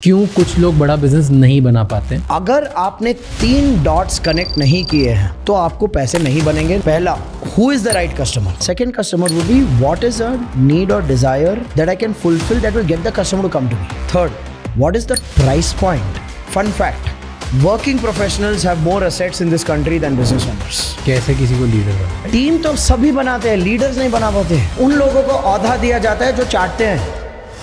क्यों कुछ लोग बड़ा बिजनेस नहीं बना पाते? अगर आपने 3 डॉट्स कनेक्ट नहीं किए हैं तो आपको पैसे नहीं बनेंगे. पहला, who is the right customer? Second customer would be what is a need or desire that I can fulfill that will get the customer to come to me. Third, what is the price point? Fun fact, working professionals have more assets in this country than business owners. कैसे किसी को leader बनाते? Team तो सभी बनाते हैं, leaders नहीं बना पाते. उन लोगों को औहदा दिया जाता है जो चाटते हैं.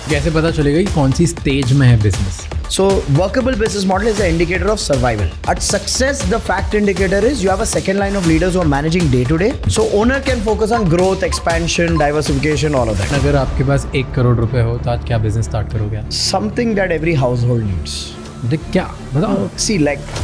कैसे पता चलेगा कि कौन सी स्टेज में है business? So workable business model is the indicator of survival. At success, the fact indicator is you have a second line of leaders who are managing day to day. So owner can focus on growth, expansion, diversification, all of that. अगर आपके पास 1 करोड़ रुपए हो तो आज क्या business start करोगे? Something that every household needs. क्या बताओ? See, like,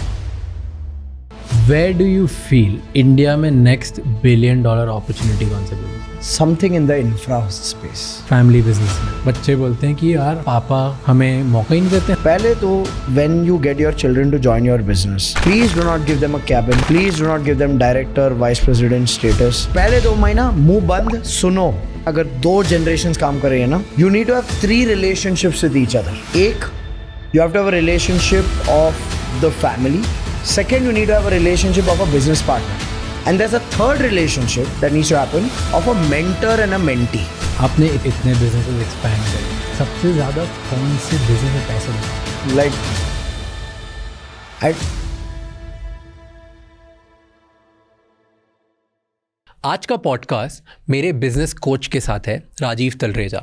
Where do you feel India में नेक्स्ट $1 billion अपॉर्चुनिटी कौन सा मिलेगी? something in the infra space. Family business में बच्चे बोलते हैं कि यार पापा हमें मौका ही नहीं देते. पहले तो when you get your children to join your business, please do not give them a cabin. Please do not give them director, vice president status. पहले 2 महीना मुंह बंद सुनो. अगर 2 generations काम कर रही है ना, you need to have 3 relationships with each other. एक, you have to have a relationship of the family. Second, you need to have a relationship of a business partner. And there's a third relationship that needs to happen of a mentor and a mentee. आपने इतने business expand करे, सबसे ज़्यादा कौन से business में पैसे लगे? Like, आज का पॉडकास्ट मेरे बिजनेस कोच के साथ है, राजीव तलरेजा,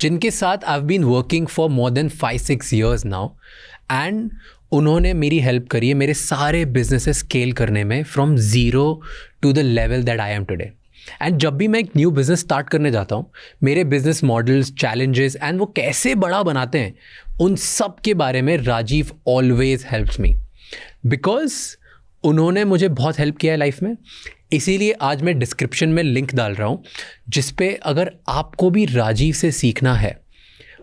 जिनके साथ I have been working for more than 5-6 years now. And उन्होंने मेरी हेल्प करी है मेरे सारे बिजनेसेस स्केल करने में from zero to the level that I am today. And जब भी मैं एक न्यू बिज़नेस स्टार्ट करने जाता हूँ, मेरे बिजनेस मॉडल्स, चैलेंजेस एंड वो कैसे बड़ा बनाते हैं, उन सब के बारे में Rajeev always helps me. Because उन्होंने मुझे बहुत हेल्प किया है लाइफ में. इसीलिए आज मैं डिस्क्रिप्शन में लिंक डाल रहा हूँ, जिस पे अगर आपको भी राजीव से सीखना है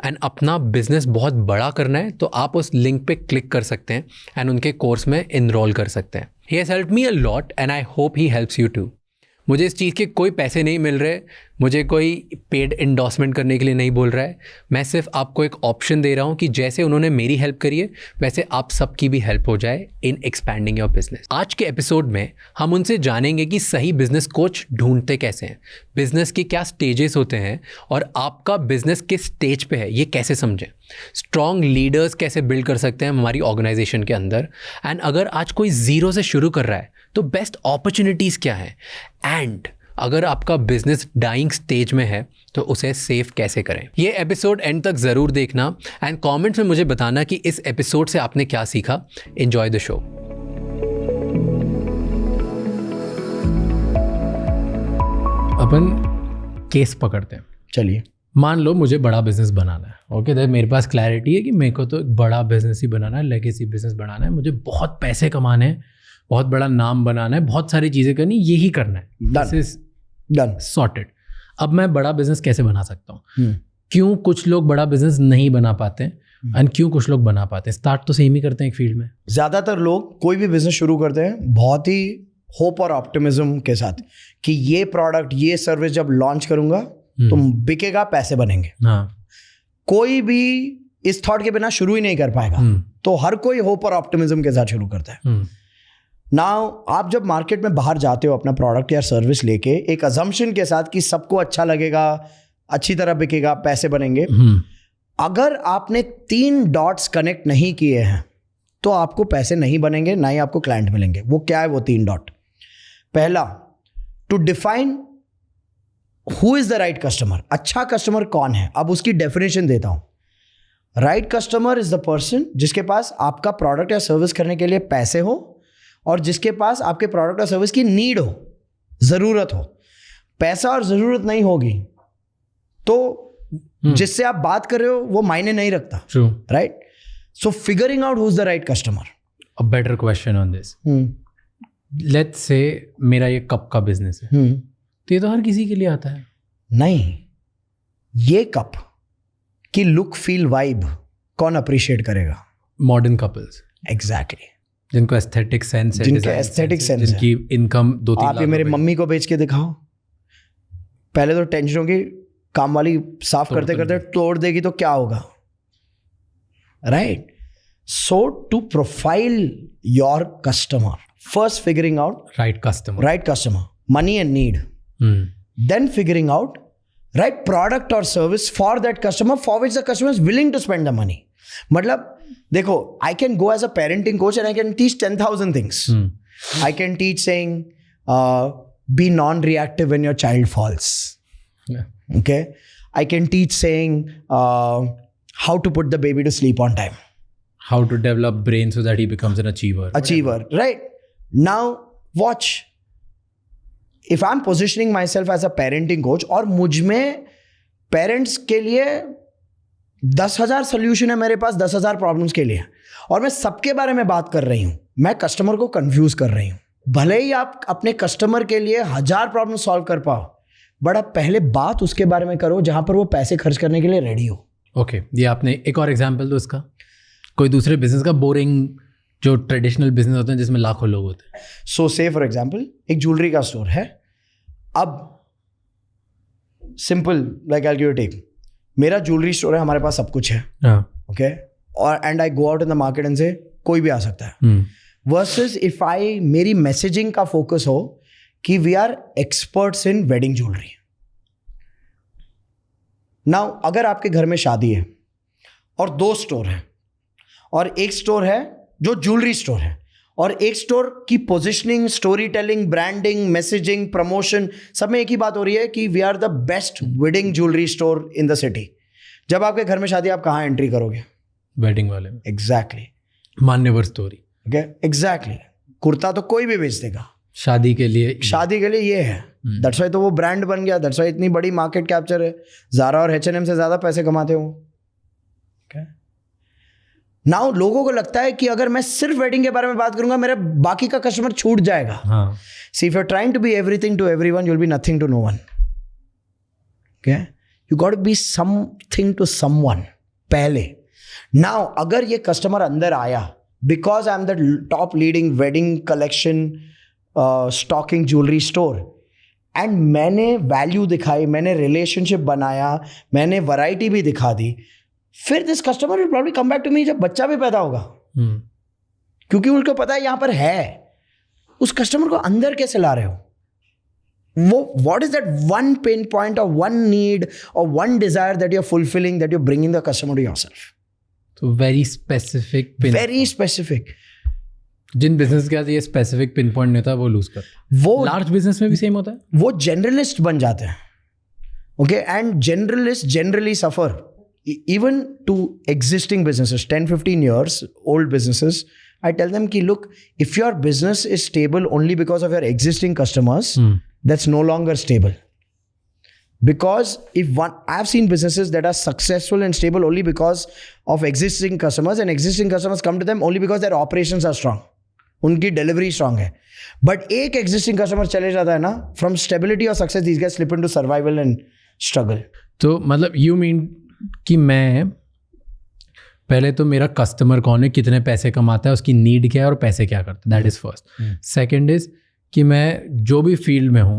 एंड अपना बिजनेस बहुत बड़ा करना है तो आप उस लिंक पे क्लिक कर सकते हैं एंड उनके कोर्स में इनरोल कर सकते हैं. He has helped me a lot and I hope he helps you too. मुझे इस चीज़ के कोई पैसे नहीं मिल रहे, मुझे कोई पेड इंडोर्समेंट करने के लिए नहीं बोल रहा है. मैं सिर्फ आपको एक ऑप्शन दे रहा हूँ कि जैसे उन्होंने मेरी हेल्प करी है वैसे आप सबकी भी हेल्प हो जाए इन एक्सपैंडिंग योर बिजनेस. आज के एपिसोड में हम उनसे जानेंगे कि सही बिजनेस कोच ढूंढते कैसे हैं, बिजनेस के क्या स्टेजेस होते हैं और आपका बिजनेस किस स्टेज पे है ये कैसे समझें, स्ट्रॉन्ग लीडर्स कैसे बिल्ड कर सकते हैं हमारी ऑर्गेनाइजेशन के अंदर, एंड अगर आज कोई ज़ीरो से शुरू कर रहा है तो बेस्ट अपॉर्चुनिटीज़ क्या हैं, एंड अगर आपका बिजनेस डाइंग स्टेज में है तो उसे सेव कैसे करें. ये एपिसोड एंड तक ज़रूर देखना एंड कमेंट्स में मुझे बताना कि इस एपिसोड से आपने क्या सीखा. Enjoy the show. Upon case पकड़ते हैं. चलिए, मान लो मुझे बड़ा बिजनेस बनाना है. ओके, तो मेरे पास क्लैरिटी है कि मेरे को तो एक बड़ा बिजनेस ही बनाना है, लेगेसी बिजनेस बनाना है, मुझे बहुत पैसे कमाने हैं, बहुत बड़ा नाम बनाना है, बहुत सारी चीज़ें करनी, यही करना है. This is done, sorted. अब मैं बड़ा बिजनेस कैसे बना सकता हूँ? क्यों कुछ लोग बड़ा बिजनेस नहीं बना पाते हैं एंड क्यों कुछ लोग बना पाते हैं? स्टार्ट तो सेम ही करते हैं एक फील्ड में. ज़्यादातर लोग कोई भी बिजनेस शुरू करते हैं बहुत ही होप और ऑप्टिमिज्म के साथ कि ये प्रोडक्ट, ये सर्विस जब लॉन्च करूंगा तो बिकेगा, पैसे बनेंगे. हाँ, कोई भी इस थॉट के बिना शुरू ही नहीं कर पाएगा. तो हर कोई होप और ऑप्टिमिज्म के साथ शुरू करता है. नाउ आप जब मार्केट में बाहर जाते हो अपना प्रोडक्ट या सर्विस लेके एक अजम्पशन के साथ कि सबको अच्छा लगेगा, अच्छी तरह बिकेगा, पैसे बनेंगे, अगर आपने 3 डॉट्स कनेक्ट नहीं किए हैं तो आपको पैसे नहीं बनेंगे, ना ही आपको क्लाइंट मिलेंगे. वो क्या है वो 3 डॉट? पहला, to define who is the right customer. अच्छा कस्टमर कौन है? अब उसकी डेफिनेशन देता हूं. Right customer is the person जिसके पास आपका प्रोडक्ट या सर्विस करने के लिए पैसे हो और जिसके पास आपके प्रोडक्ट और सर्विस की नीड हो, ज़रूरत हो. पैसा और ज़रूरत नहीं होगी तो जिससे आप बात कर रहे हो वो मायने नहीं रखता. Right? So figuring out who is the right customer. A better question on this. Let's say मेरा ये कप का बिजनेस है, तो ये तो हर किसी के लिए आता है. नहीं, ये कप की लुक, फील, वाइब कौन अप्रिशिएट करेगा? Modern couples. एग्जैक्टली. जिनको एस्थेटिक सेंस है, जिनके एस्थेटिक सेंस है, जिनकी इनकम 2-3 आप ये मेरे मम्मी को बेच के दिखाओ, पहले तो टेंशन होगी, काम वाली साफ करते करते तोड़ देगी तो क्या होगा? right? So to profile your customer, first figuring out right customer, money and need, then figuring out right product or service for that customer for which the customer is willing to spend the money. मतलब देखो, I can go as a parenting coach and I can teach 10,000 things. I can teach saying be non-reactive when your child falls. Okay, I can teach saying how to put the baby to sleep on time, how to develop brain so that he becomes an achiever, right? Now watch, if I'm positioning myself as a parenting coach और मुझ में parents के लिए 10,000 solution है, मेरे पास 10,000 problems के लिए, और मैं सबके बारे में बात कर रही हूँ, मैं कस्टमर को कंफ्यूज कर रही हूँ. भले ही आप अपने कस्टमर के लिए 1000 प्रॉब्लम सॉल्व कर पाओ, बट आप पहले बात उसके बारे में करो जहां पर वो पैसे खर्च करने के लिए रेडी हो. ओके, ये आपने एक और एग्जांपल दो इसका, कोई दूसरे बिजनेस का, बोरिंग जो ट्रेडिशनल बिजनेस होते हैं जिसमें लाखों लोग होते हैं. सो से फॉर एग्जांपल एक ज्वेलरी का स्टोर है. अब simple like I give take, मेरा ज्वेलरी स्टोर है, हमारे पास सब कुछ है. ओके, और and I go out in the market and say कोई भी आ सकता है. वर्सेस इफ आई, मेरी मैसेजिंग का फोकस हो कि we are experts in wedding jewellery. Now अगर आपके घर में शादी है और 2 स्टोर है, और एक स्टोर है जो ज्वेलरी स्टोर है, और एक स्टोर की positioning, story telling, branding, messaging, promotion, सब में एक ही बात हो रही है कि we are the best wedding jewellery store in the city. जब आपके घर में शादी, आप कहाँ एंट्री करोगे? वेडिंग वाले में. एग्जैक्टली. मान्यवर स्टोरी. Okay, exactly. कुर्ता तो कोई भी बेच देगा शादी के लिए ये है. दैट्स वाई तो वो ब्रांड बन गया, दैट्स वाई इतनी बड़ी मार्केट कैप्चर है. ज़ारा और H&M से ज़्यादा पैसे कमाते हो. नाउ लोगों को लगता है कि अगर मैं सिर्फ वेडिंग के बारे में बात करूंगा, मेरा बाकी का कस्टमर छूट जाएगा. See if you are trying to be everything to everyone, you will be nothing to no one. Okay, you got to be something to someone पहले. नाउ अगर ये कस्टमर अंदर आया because I am the top leading wedding collection stocking jewellery store, and मैंने value दिखाई, मैंने relationship बनाया, मैंने वैरायटी भी दिखा दी, फिर this customer will probably come back to me जब बच्चा भी पैदा होगा. क्योंकि उनको पता है यहां पर है. उस कस्टमर को अंदर कैसे ला रहे हो? वो what is that one pain point और वन नीड और one desire that you are fulfilling, that you are bringing the customer to yourself. तो वेरी स्पेसिफिक, वेरी स्पेसिफिक. जिन बिजनेस के ये स्पेसिफिक पिन पॉइंट नहीं होता वो लूज करते. वो लार्ज बिजनेस में भी सेम होता है. वो जनरलिस्ट बन जाते हैं. Okay, and generalist generally suffer. Even to existing businesses, 10-15 years old businesses, I tell them ki look, if your business is stable only because of your existing customers, that's no longer stable. Because I've seen businesses that are successful and stable only because of existing customers, and existing customers come to them only because their operations are strong. उनकी delivery strong है. But एक existing customer चले जाता है ना, from stability or success, these guys slip into survival and struggle. तो मतलब you mean कि मैं पहले तो मेरा कस्टमर कौन है, कितने पैसे कमाता है, उसकी नीड क्या है और पैसे क्या करता है, that is first. Second is कि मैं जो भी फील्ड में हूँ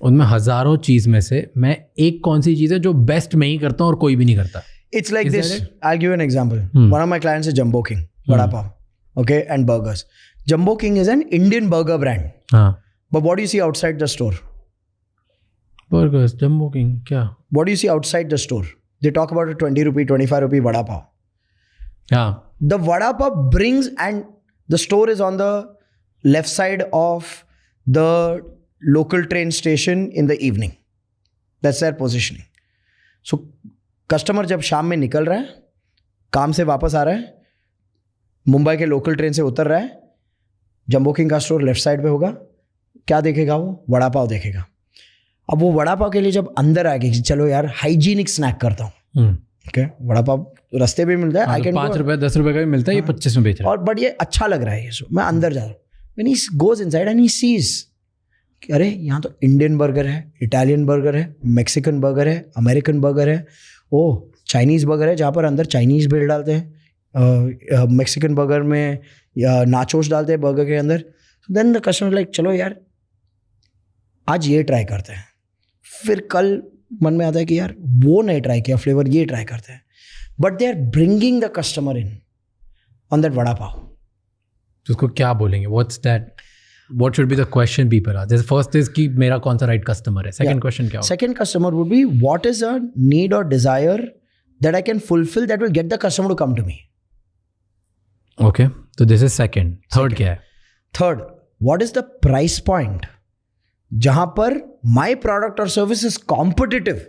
उनमें हज़ारों चीज़ में से मैं एक कौन सी चीज़ है जो बेस्ट मैं ही करता हूँ और कोई भी नहीं करता. It's like this, I give an example. One of my clients is Jumbo King vada pav, okay, and burgers. Jumbo King is an Indian burger brand. But what do you see outside the store? Burgers, Jumbo King, क्या? What do you see outside the store? They talk about a 20 rupee, 25 rupee vada pav. Yeah. The vada pav brings, and the store is on the left side of the local train station in the evening. That's their positioning. So, customer जब शाम में निकल रहा है, काम से वापस आ रहा है, मुंबई के लोकल ट्रेन से उतर रहा है, जंबो किंग का स्टोर लेफ्ट साइड पे होगा, क्या देखेगा वो? वड़ा पाव देखेगा. अब वो वड़ा पाव के लिए जब अंदर आएगी कि चलो यार हाइजीनिक स्नैक करता हूँ, ओके, वड़ा पाव रास्ते भी मिलता है, आई कैन 5 रुपए 10 रुपए का भी मिलता है, ये 25 में बेच रहा है, और बट ये अच्छा लग रहा है, ये मैं अंदर जा रहा हूँ. When he goes inside and he sees कि अरे यहाँ तो इंडियन बर्गर है, इटालियन बर्गर है, मैक्सिकन बर्गर है, अमेरिकन बर्गर है, ओह चाइनीज़ बर्गर है जहाँ पर अंदर चाइनीज़ भेल डालते हैं, मैक्सिकन बर्गर में या नाचोस डालते हैं बर्गर के अंदर. देन द कस्टमर लाइक चलो यार आज ये ट्राई करते हैं. फिर कल मन में आता है कि यार वो नहीं ट्राई किया फ्लेवर, ये ट्राई करते हैं. but they are bringing the customer in on that vada pav. तो उसको क्या बोलेंगे? What's that? What should be the question people ask? जैसे first is कि मेरा कौन सा right customer है. Second question क्या होगा? Second customer would be, what is a need or desire that I can fulfill that will get the customer to come to me? Okay, so this is second. Third क्या है? Third, what is the price point जहां पर my product or service is competitive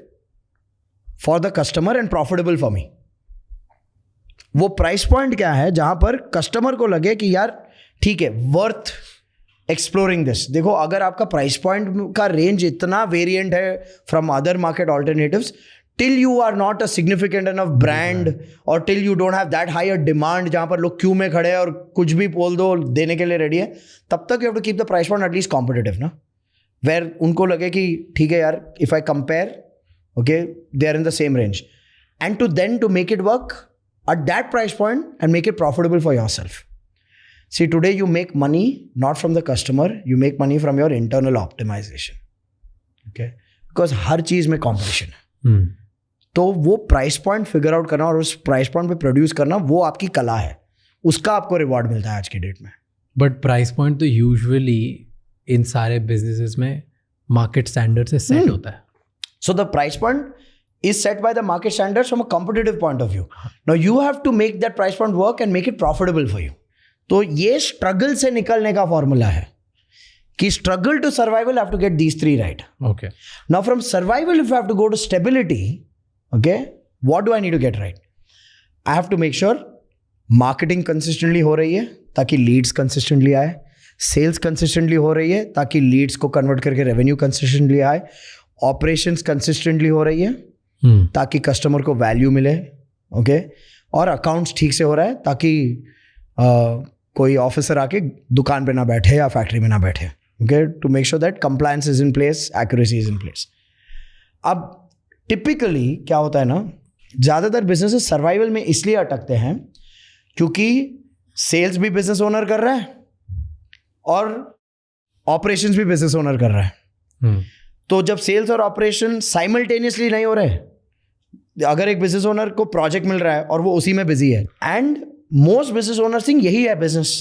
for the customer and profitable for me? वो price point क्या है जहां पर customer को लगे कि यार ठीक है, वर्थ एक्सप्लोरिंग दिस. देखो, अगर आपका प्राइस पॉइंट का रेंज इतना वेरिएंट है from other market alternatives, till you are not a significant enough brand और till you don't have that high a demand जहां पर लोग क्यू में खड़े हैं और कुछ भी बोल दो देने के लिए रेडी है, तब तक you have to keep the price point at least competitive ना, वेर उनको लगे कि ठीक है यार, if I compare, okay, they are in the same range, and to then to make it work at that price point and make it profitable for yourself. See, today you make money not from the customer, you make money from your internal optimization. Okay? Because हर चीज में competition है. तो वो price point figure out करना और उस price point पे produce करना, वो आपकी कला है. उसका आपको reward मिलता है आज की डेट में. But price point तो usually इन सारे businesses में market standard से set होता है. So the price point is set by the market standards from a competitive point of view. Now you have to make that price point work and make it profitable for you. तो ये struggle से निकलने का formula है कि struggle to survival, I have to get these three right. Okay. Now from survival, if I have to go to stability, okay, what do I need to get right? I have to make sure marketing consistently हो रही है ताकि leads consistently आए, sales consistently हो रही है ताकि leads को convert करके revenue consistently आए, operations consistently हो रही है ताकि कस्टमर को वैल्यू मिले, ओके, और अकाउंट्स ठीक से हो रहा है ताकि कोई ऑफिसर आके दुकान पे ना बैठे या फैक्ट्री में ना बैठे, okay, to make sure that compliance is in place, accuracy is in place. अब टिपिकली क्या होता है ना, ज़्यादातर बिजनेसेस सर्वाइवल में इसलिए अटकते हैं क्योंकि सेल्स भी बिजनेस ओनर कर रहा है और ऑपरेशंस भी बिजनेस ओनर कर रहा है. तो जब सेल्स और ऑपरेशन साइमल्टेनियसली नहीं हो रहे, अगर एक बिजनेस ओनर को प्रोजेक्ट मिल रहा है और वो उसी में बिजी है, and most business owners think यही है बिजनेस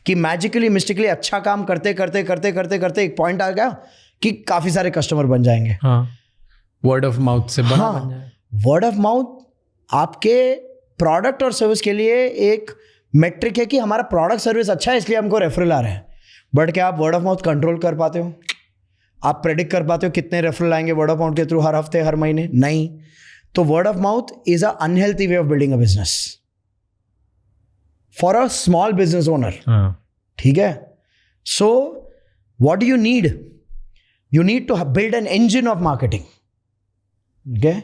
कि मैजिकली मिस्टिकली अच्छा काम करते करते करते करते करते एक पॉइंट आ गया कि काफी सारे कस्टमर बन जाएंगे. वर्ड ऑफ माउथ से बन जाए. वर्ड ऑफ माउथ आपके प्रोडक्ट और सर्विस के लिए एक मेट्रिक है कि हमारा प्रोडक्ट सर्विस अच्छा है इसलिए हमको रेफरल आ रहे हैं. बट क्या आप वर्ड ऑफ माउथ कंट्रोल कर पाते हो? आप प्रेडिक्ट कर पाते हो कितने रेफरल आएंगे वर्ड ऑफ माउथ के थ्रू हर हफ्ते, हर महीने? नहीं. तो word of mouth is a unhealthy way of building a business for a small business owner. ठीक है. So what do you need? You need to build an engine of marketing, okay,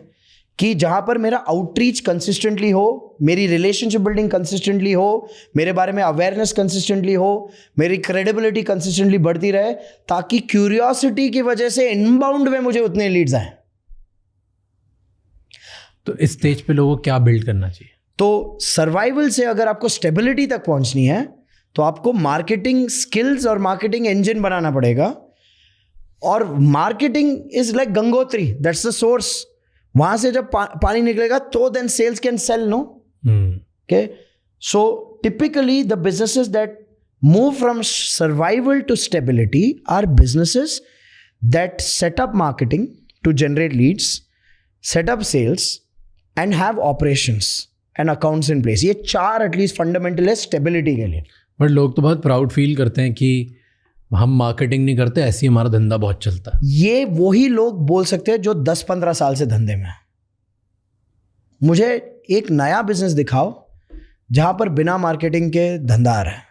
कि जहां पर मेरा आउटरीच कंसिस्टेंटली हो, मेरी relationship building consistently हो, मेरे बारे में अवेयरनेस कंसिस्टेंटली हो, मेरी क्रेडिबिलिटी कंसिस्टेंटली बढ़ती रहे, ताकि क्यूरियोसिटी की वजह से इनबाउंड में मुझे उतने लीड्स आए. तो इस स्टेज पे लोगों को क्या बिल्ड करना चाहिए? तो सर्वाइवल से अगर आपको स्टेबिलिटी तक पहुंचनी है तो आपको मार्केटिंग स्किल्स और मार्केटिंग इंजन बनाना पड़ेगा. और marketing is like Gangotri, that's the source. वहां से जब पानी निकलेगा तो then sales can sell, no? Okay. So typically the businesses that move from survival to stability are businesses that set up marketing to generate leads, set up sales and have operations and accounts in place. ये चार at least fundamental है stability के लिए. But लोग तो बहुत proud feel करते हैं कि हम मार्केटिंग नहीं करते, ऐसे ही हमारा धंधा बहुत चलता है. ये वही लोग बोल सकते हैं जो 10-15 साल से धंधे में. मुझे एक नया बिजनेस दिखाओ जहां पर बिना मार्केटिंग के धंधा आ रहा है.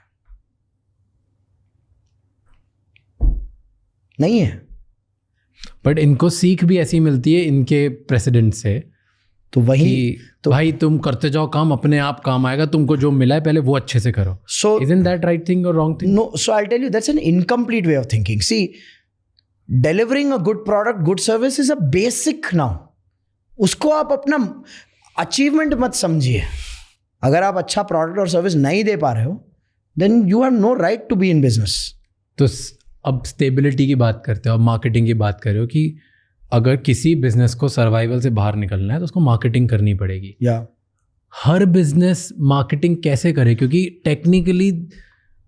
नहीं है. बट इनको सीख भी ऐसी मिलती है इनके प्रेसिडेंट से, तो वही तो भाई तुम करते जाओ काम, अपने आप काम आएगा. तुमको जो मिला है पहले वो अच्छे से करो. So isn't that right thing or wrong thing? No, so I'll tell you that's an incomplete way of thinking. See, delivering a good product, good service is a basic now. उसको आप अपना अचीवमेंट मत समझिए. अगर आप अच्छा product और service नहीं दे पा रहे हो then you have no right to be in business. तो अब स्टेबिलिटी की बात करते हो, अब मार्केटिंग की बात कर रहे हो कि अगर किसी बिजनेस को सर्वाइवल से बाहर निकलना है तो उसको मार्केटिंग करनी पड़ेगी। हर बिजनेस मार्केटिंग कैसे करे, क्योंकि टेक्निकली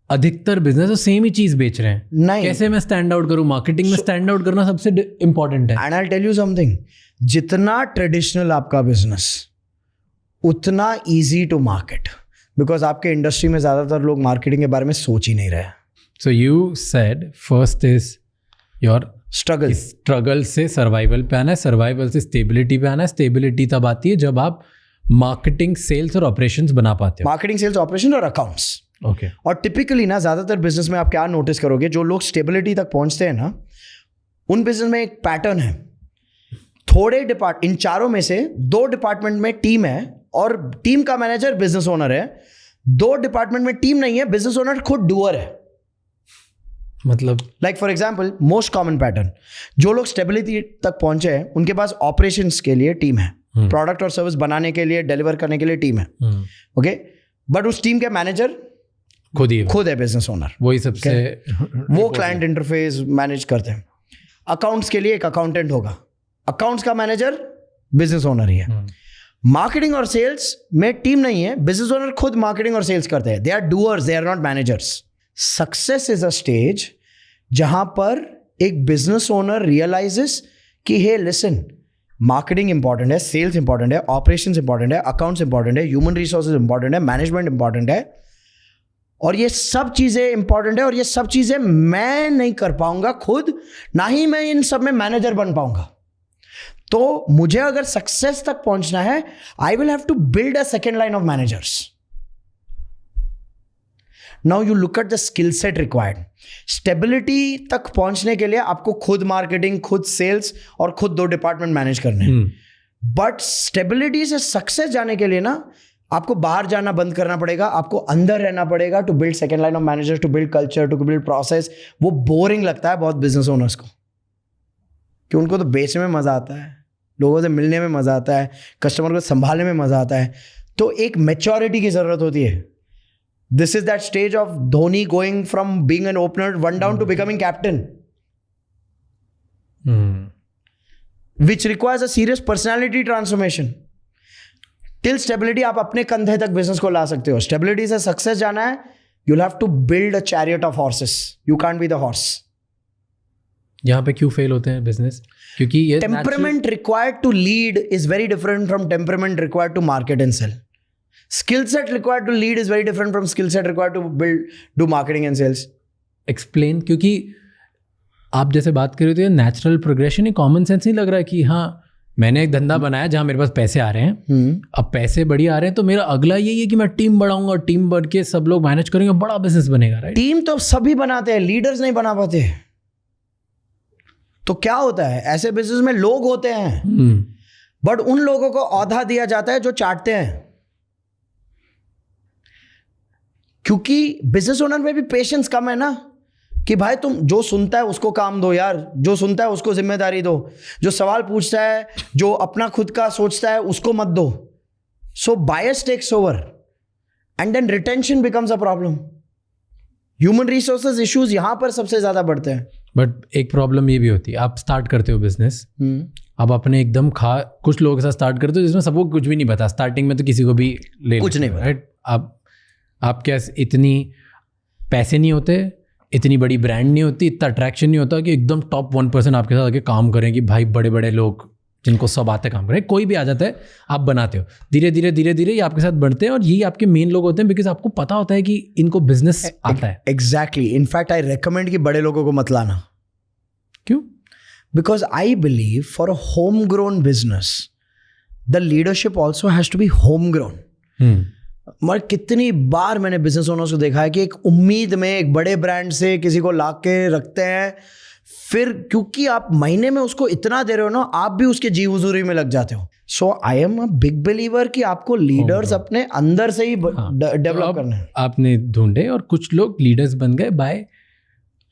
अधिकतर बिजनेस तो सेम ही चीज बेच रहे हैं। नहीं, कैसे मैं स्टैंड आउट करूं? मार्केटिंग में स्टैंड आउट करना सबसे इंपॉर्टेंट है। And I tell you something, जितना ट्रेडिशनल आपका बिजनेस उतना इजी टू मार्केट, बिकॉज आपके इंडस्ट्री में ज्यादातर लोग मार्केटिंग के बारे में सोच ही नहीं रहे। So you said first is your struggle से सर्वाइवल पे आना है, सर्वाइवल से स्टेबिलिटी पे आना है। स्टेबिलिटी तब आती है जब आप मार्केटिंग, सेल्स और ऑपरेशंस बना पाते हो। मार्केटिंग, सेल्स, ऑपरेशन और अकाउंट्स। ओके। और टिपिकली ना ज्यादातर बिजनेस में आप क्या नोटिस करोगे, जो लोग स्टेबिलिटी तक पहुंचते हैं ना, उन बिजनेस में एक पैटर्न है। थोड़े इन चारों में से 2 डिपार्टमेंट में टीम है और टीम का मैनेजर बिजनेस ओनर है। 2 डिपार्टमेंट में टीम नहीं है, बिजनेस ओनर खुद डूअर है। मतलब like for example, most common pattern, जो लोग स्टेबिलिटी तक पहुंचे हैं उनके पास ऑपरेशंस के लिए टीम है, प्रोडक्ट और सर्विस बनाने के लिए, डिलीवर करने के लिए टीम है। ओके, बट उस टीम के मैनेजर खुद है बिजनेस ओनर। वही सबसे वो क्लाइंट इंटरफेस मैनेज करते हैं। अकाउंट्स के लिए एक अकाउंटेंट होगा, अकाउंट्स का मैनेजर बिजनेस ओनर ही है। मार्केटिंग और सेल्स में टीम नहीं है, बिजनेस ओनर खुद मार्केटिंग और सेल्स करते हैं। They are doers, they are not managers. Success is a stage जहां पर एक बिजनेस ओनर रियलाइजेस कि हे लिसन, मार्केटिंग इंपॉर्टेंट है, सेल्स इंपॉर्टेंट है, ऑपरेशंस इंपॉर्टेंट है, अकाउंट्स इंपॉर्टेंट है, ह्यूमन रिसोर्सेज इंपॉर्टेंट है, मैनेजमेंट इंपॉर्टेंट है, और ये सब चीजें इंपॉर्टेंट है। और ये सब चीजें मैं नहीं कर पाऊंगा खुद, ना ही मैं इन सब में मैनेजर बन पाऊंगा। तो मुझे अगर सक्सेस तक पहुंचना है, I will have to build a second line of managers. Now you look at the skill set required. Stability तक पहुंचने के लिए आपको खुद मार्केटिंग, खुद सेल्स और खुद 2 डिपार्टमेंट मैनेज करने हैं। बट स्टेबिलिटी से सक्सेस जाने के लिए ना आपको बाहर जाना बंद करना पड़ेगा, आपको अंदर रहना पड़ेगा, to build second line of managers, to build culture, to build process. वो बोरिंग लगता है बहुत बिजनेस ओनर्स को, कि उनको तो बेचने में मजा आता है, लोगों से मिलने में मजा आता है, कस्टमर को संभालने में मजा आता है। तो एक मैच्योरिटी की जरूरत होती है। This is that stage of Dhoni going from being an opener 1 down to becoming captain, which requires a serious personality transformation. Till stability आप अपने कंधे तक बिजनेस को ला सकते हो। स्टेबिलिटी से सक्सेस जाना है, you'll have to build a chariot of horses. You can't be the horse. यहाँ पे क्यों फेल होते हैं बिजनेस? क्योंकि ये temperament required to lead is very different from temperament required to market and sell. Skill set required to lead is very different from skill set required to do marketing and sales. Explain, क्योंकि आप जैसे बात कर रहे थे natural progression, ये common sense नहीं लग रहा है कि हाँ मैंने एक धंधा बनाया जहाँ मेरे पास पैसे आ रहे हैं, अब पैसे बढ़िया आ रहे हैं तो मेरा अगला यही है कि मैं टीम बढ़ाऊंगा, टीम बढ़ के सब लोग मैनेज करेंगे, बड़ा बिजनेस बनेगा. राइट? टीम तो सभी बनाते हैं, लीडर्स नहीं बना पाते. तो क्या होता है, ऐसे बिजनेस में लोग होते हैं बट उन लोगों को औहदा दिया जाता है जो चाटते हैं, क्योंकि बिजनेस ओनर में भी पेशेंस कम है ना, कि भाई तुम जो सुनता है उसको काम दो यार, जो सुनता है उसको जिम्मेदारी दो, जो सवाल पूछता है, जो अपना खुद का सोचता है उसको मत दो. So bias takes over and then retention becomes a problem. Human resources issues यहां पर सबसे ज्यादा बढ़ते हैं. बट एक प्रॉब्लम ये भी होती है, आप स्टार्ट करते हो बिजनेस, अब अपने एकदम कुछ लोगों के साथ स्टार्ट करते हो जिसमें सबको कुछ भी नहीं पता. स्टार्टिंग में तो किसी को भी ले कुछ नहीं पता. राइट? आप क्या इतनी पैसे नहीं होते, इतनी बड़ी ब्रांड नहीं होती, इतना अट्रैक्शन नहीं होता कि एकदम टॉप 1% आपके साथ आके काम करें, कि भाई बड़े बड़े लोग जिनको सब आते काम करें. कोई भी आ जाता है, आप बनाते हो, धीरे धीरे ये आपके साथ बढ़ते हैं और यही आपके मेन लोग होते हैं, बिकॉज आपको पता होता है कि इनको बिजनेस आता है. एग्जैक्टली. इनफैक्ट आई रिकमेंड कि बड़े लोगों को मत लाना. क्यों? Because I believe for a home grown business the leadership also has to be home grown. मगर कितनी बार मैंने बिजनेस ओनर्स को देखा है कि एक उम्मीद में एक बड़े ब्रांड से किसी को ला के रखते हैं, फिर क्योंकि आप महीने में उसको इतना दे रहे हो ना, आप भी उसके जी हुजूरी में लग जाते हो. So I am a big believer कि आपको लीडर्स अपने अंदर से ही डेवलप करना है. आपने ढूंढे और कुछ लोग लीडर्स बन गए बाय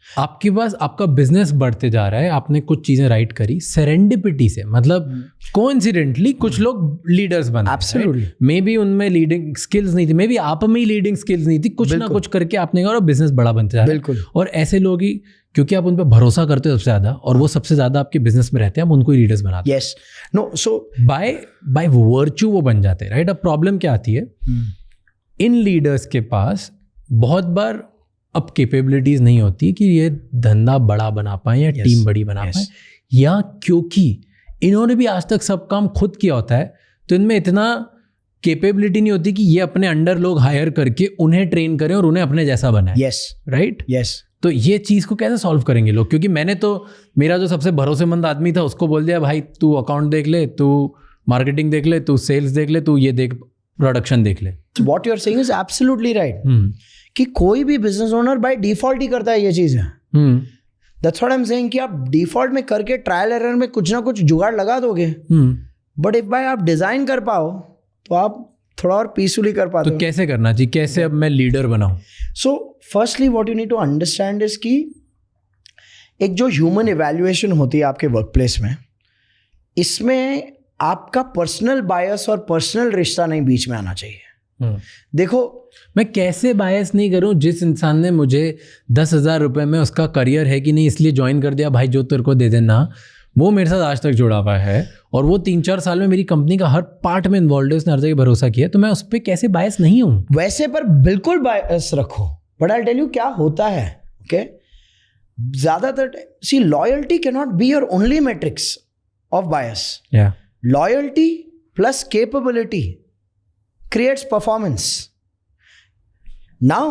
आपके पास, आपका बिजनेस बढ़ते जा रहा है, आपने कुछ चीजें राइट करी सेरेंडिपिटी से, मतलब कोइंसिडेंटली कुछ लोग लीडर्स बन. एब्सोल्युटली. मे बी उनमें लीडिंग स्किल्स नहीं थी, मे बी आप में ही लीडिंग स्किल्स नहीं थी, कुछ ना कुछ करके आपने कहा और बिजनेस बड़ा बनते जा रहा है. बिल्कुल. और ऐसे लोग ही, क्योंकि आप उन पर भरोसा करते हो सबसे ज़्यादा, और वो सबसे ज़्यादा आपके बिजनेस में रहते हैं, आप उनको ही लीडर्स बनाते हैं. Yes, no, so by virtue वो बन जाते हैं, राइट. अब प्रॉब्लम क्या आती है, इन लीडर्स के पास बहुत बार अब कैपेबिलिटीज नहीं होती कि ये धंधा बड़ा बना पाए या टीम बड़ी बना पाए, या क्योंकि इन्होंने भी आज तक सब काम खुद किया होता है, तो इनमें इतना कैपेबिलिटी नहीं होती कि ये अपने अंडर लोग हायर करके उन्हें ट्रेन करें और उन्हें अपने जैसा बनाए. Yes, right. यस. तो ये चीज़ को कैसे सॉल्व करेंगे लोग, क्योंकि मैंने तो मेरा जो सबसे भरोसेमंद आदमी था उसको बोल दिया, भाई तू अकाउंट देख ले, तू मार्केटिंग देख ले, तू सेल्स देख ले, तू ये देख, प्रोडक्शन देख ले. What you are saying is absolutely right, कि कोई भी बिजनेस ओनर बाय डिफॉल्ट ही करता है ये चीज़ है. That's what I am saying, कि आप डिफॉल्ट में करके ट्रायल एरर में कुछ ना कुछ जुगाड़ लगा दोगे, बट इफ भाई आप डिजाइन कर पाओ तो आप थोड़ा और पीसफुली कर पाते हो. तो कैसे करना चाहिए, कैसे अब मैं लीडर बनाऊं? So firstly what you need to understand is कि एक जो ह्यूमन इवैल्यूएशन होती है आपके वर्क प्लेस में, इसमें आपका पर्सनल बायस और पर्सनल रिश्ता नहीं बीच में आना चाहिए. देखो, मैं कैसे बायस नहीं करूं, जिस इंसान ने मुझे 10,000 रुपए में उसका करियर है कि नहीं इसलिए ज्वाइन कर दिया, भाई जो तेरे को दे देना, वो मेरे साथ आज तक जुड़ा हुआ है और वो 3-4 साल में मेरी कंपनी का हर पार्ट में इन्वॉल्व है, उसने हर जगह भरोसा किया, तो मैं उस पर कैसे बायस नहीं हूँ? वैसे पर बिल्कुल बायस रखो, बट आई टेल यू क्या होता है. ओके, ज्यादातर see loyalty cannot be your only metrics of bias. Loyalty plus capability creates performance. Now,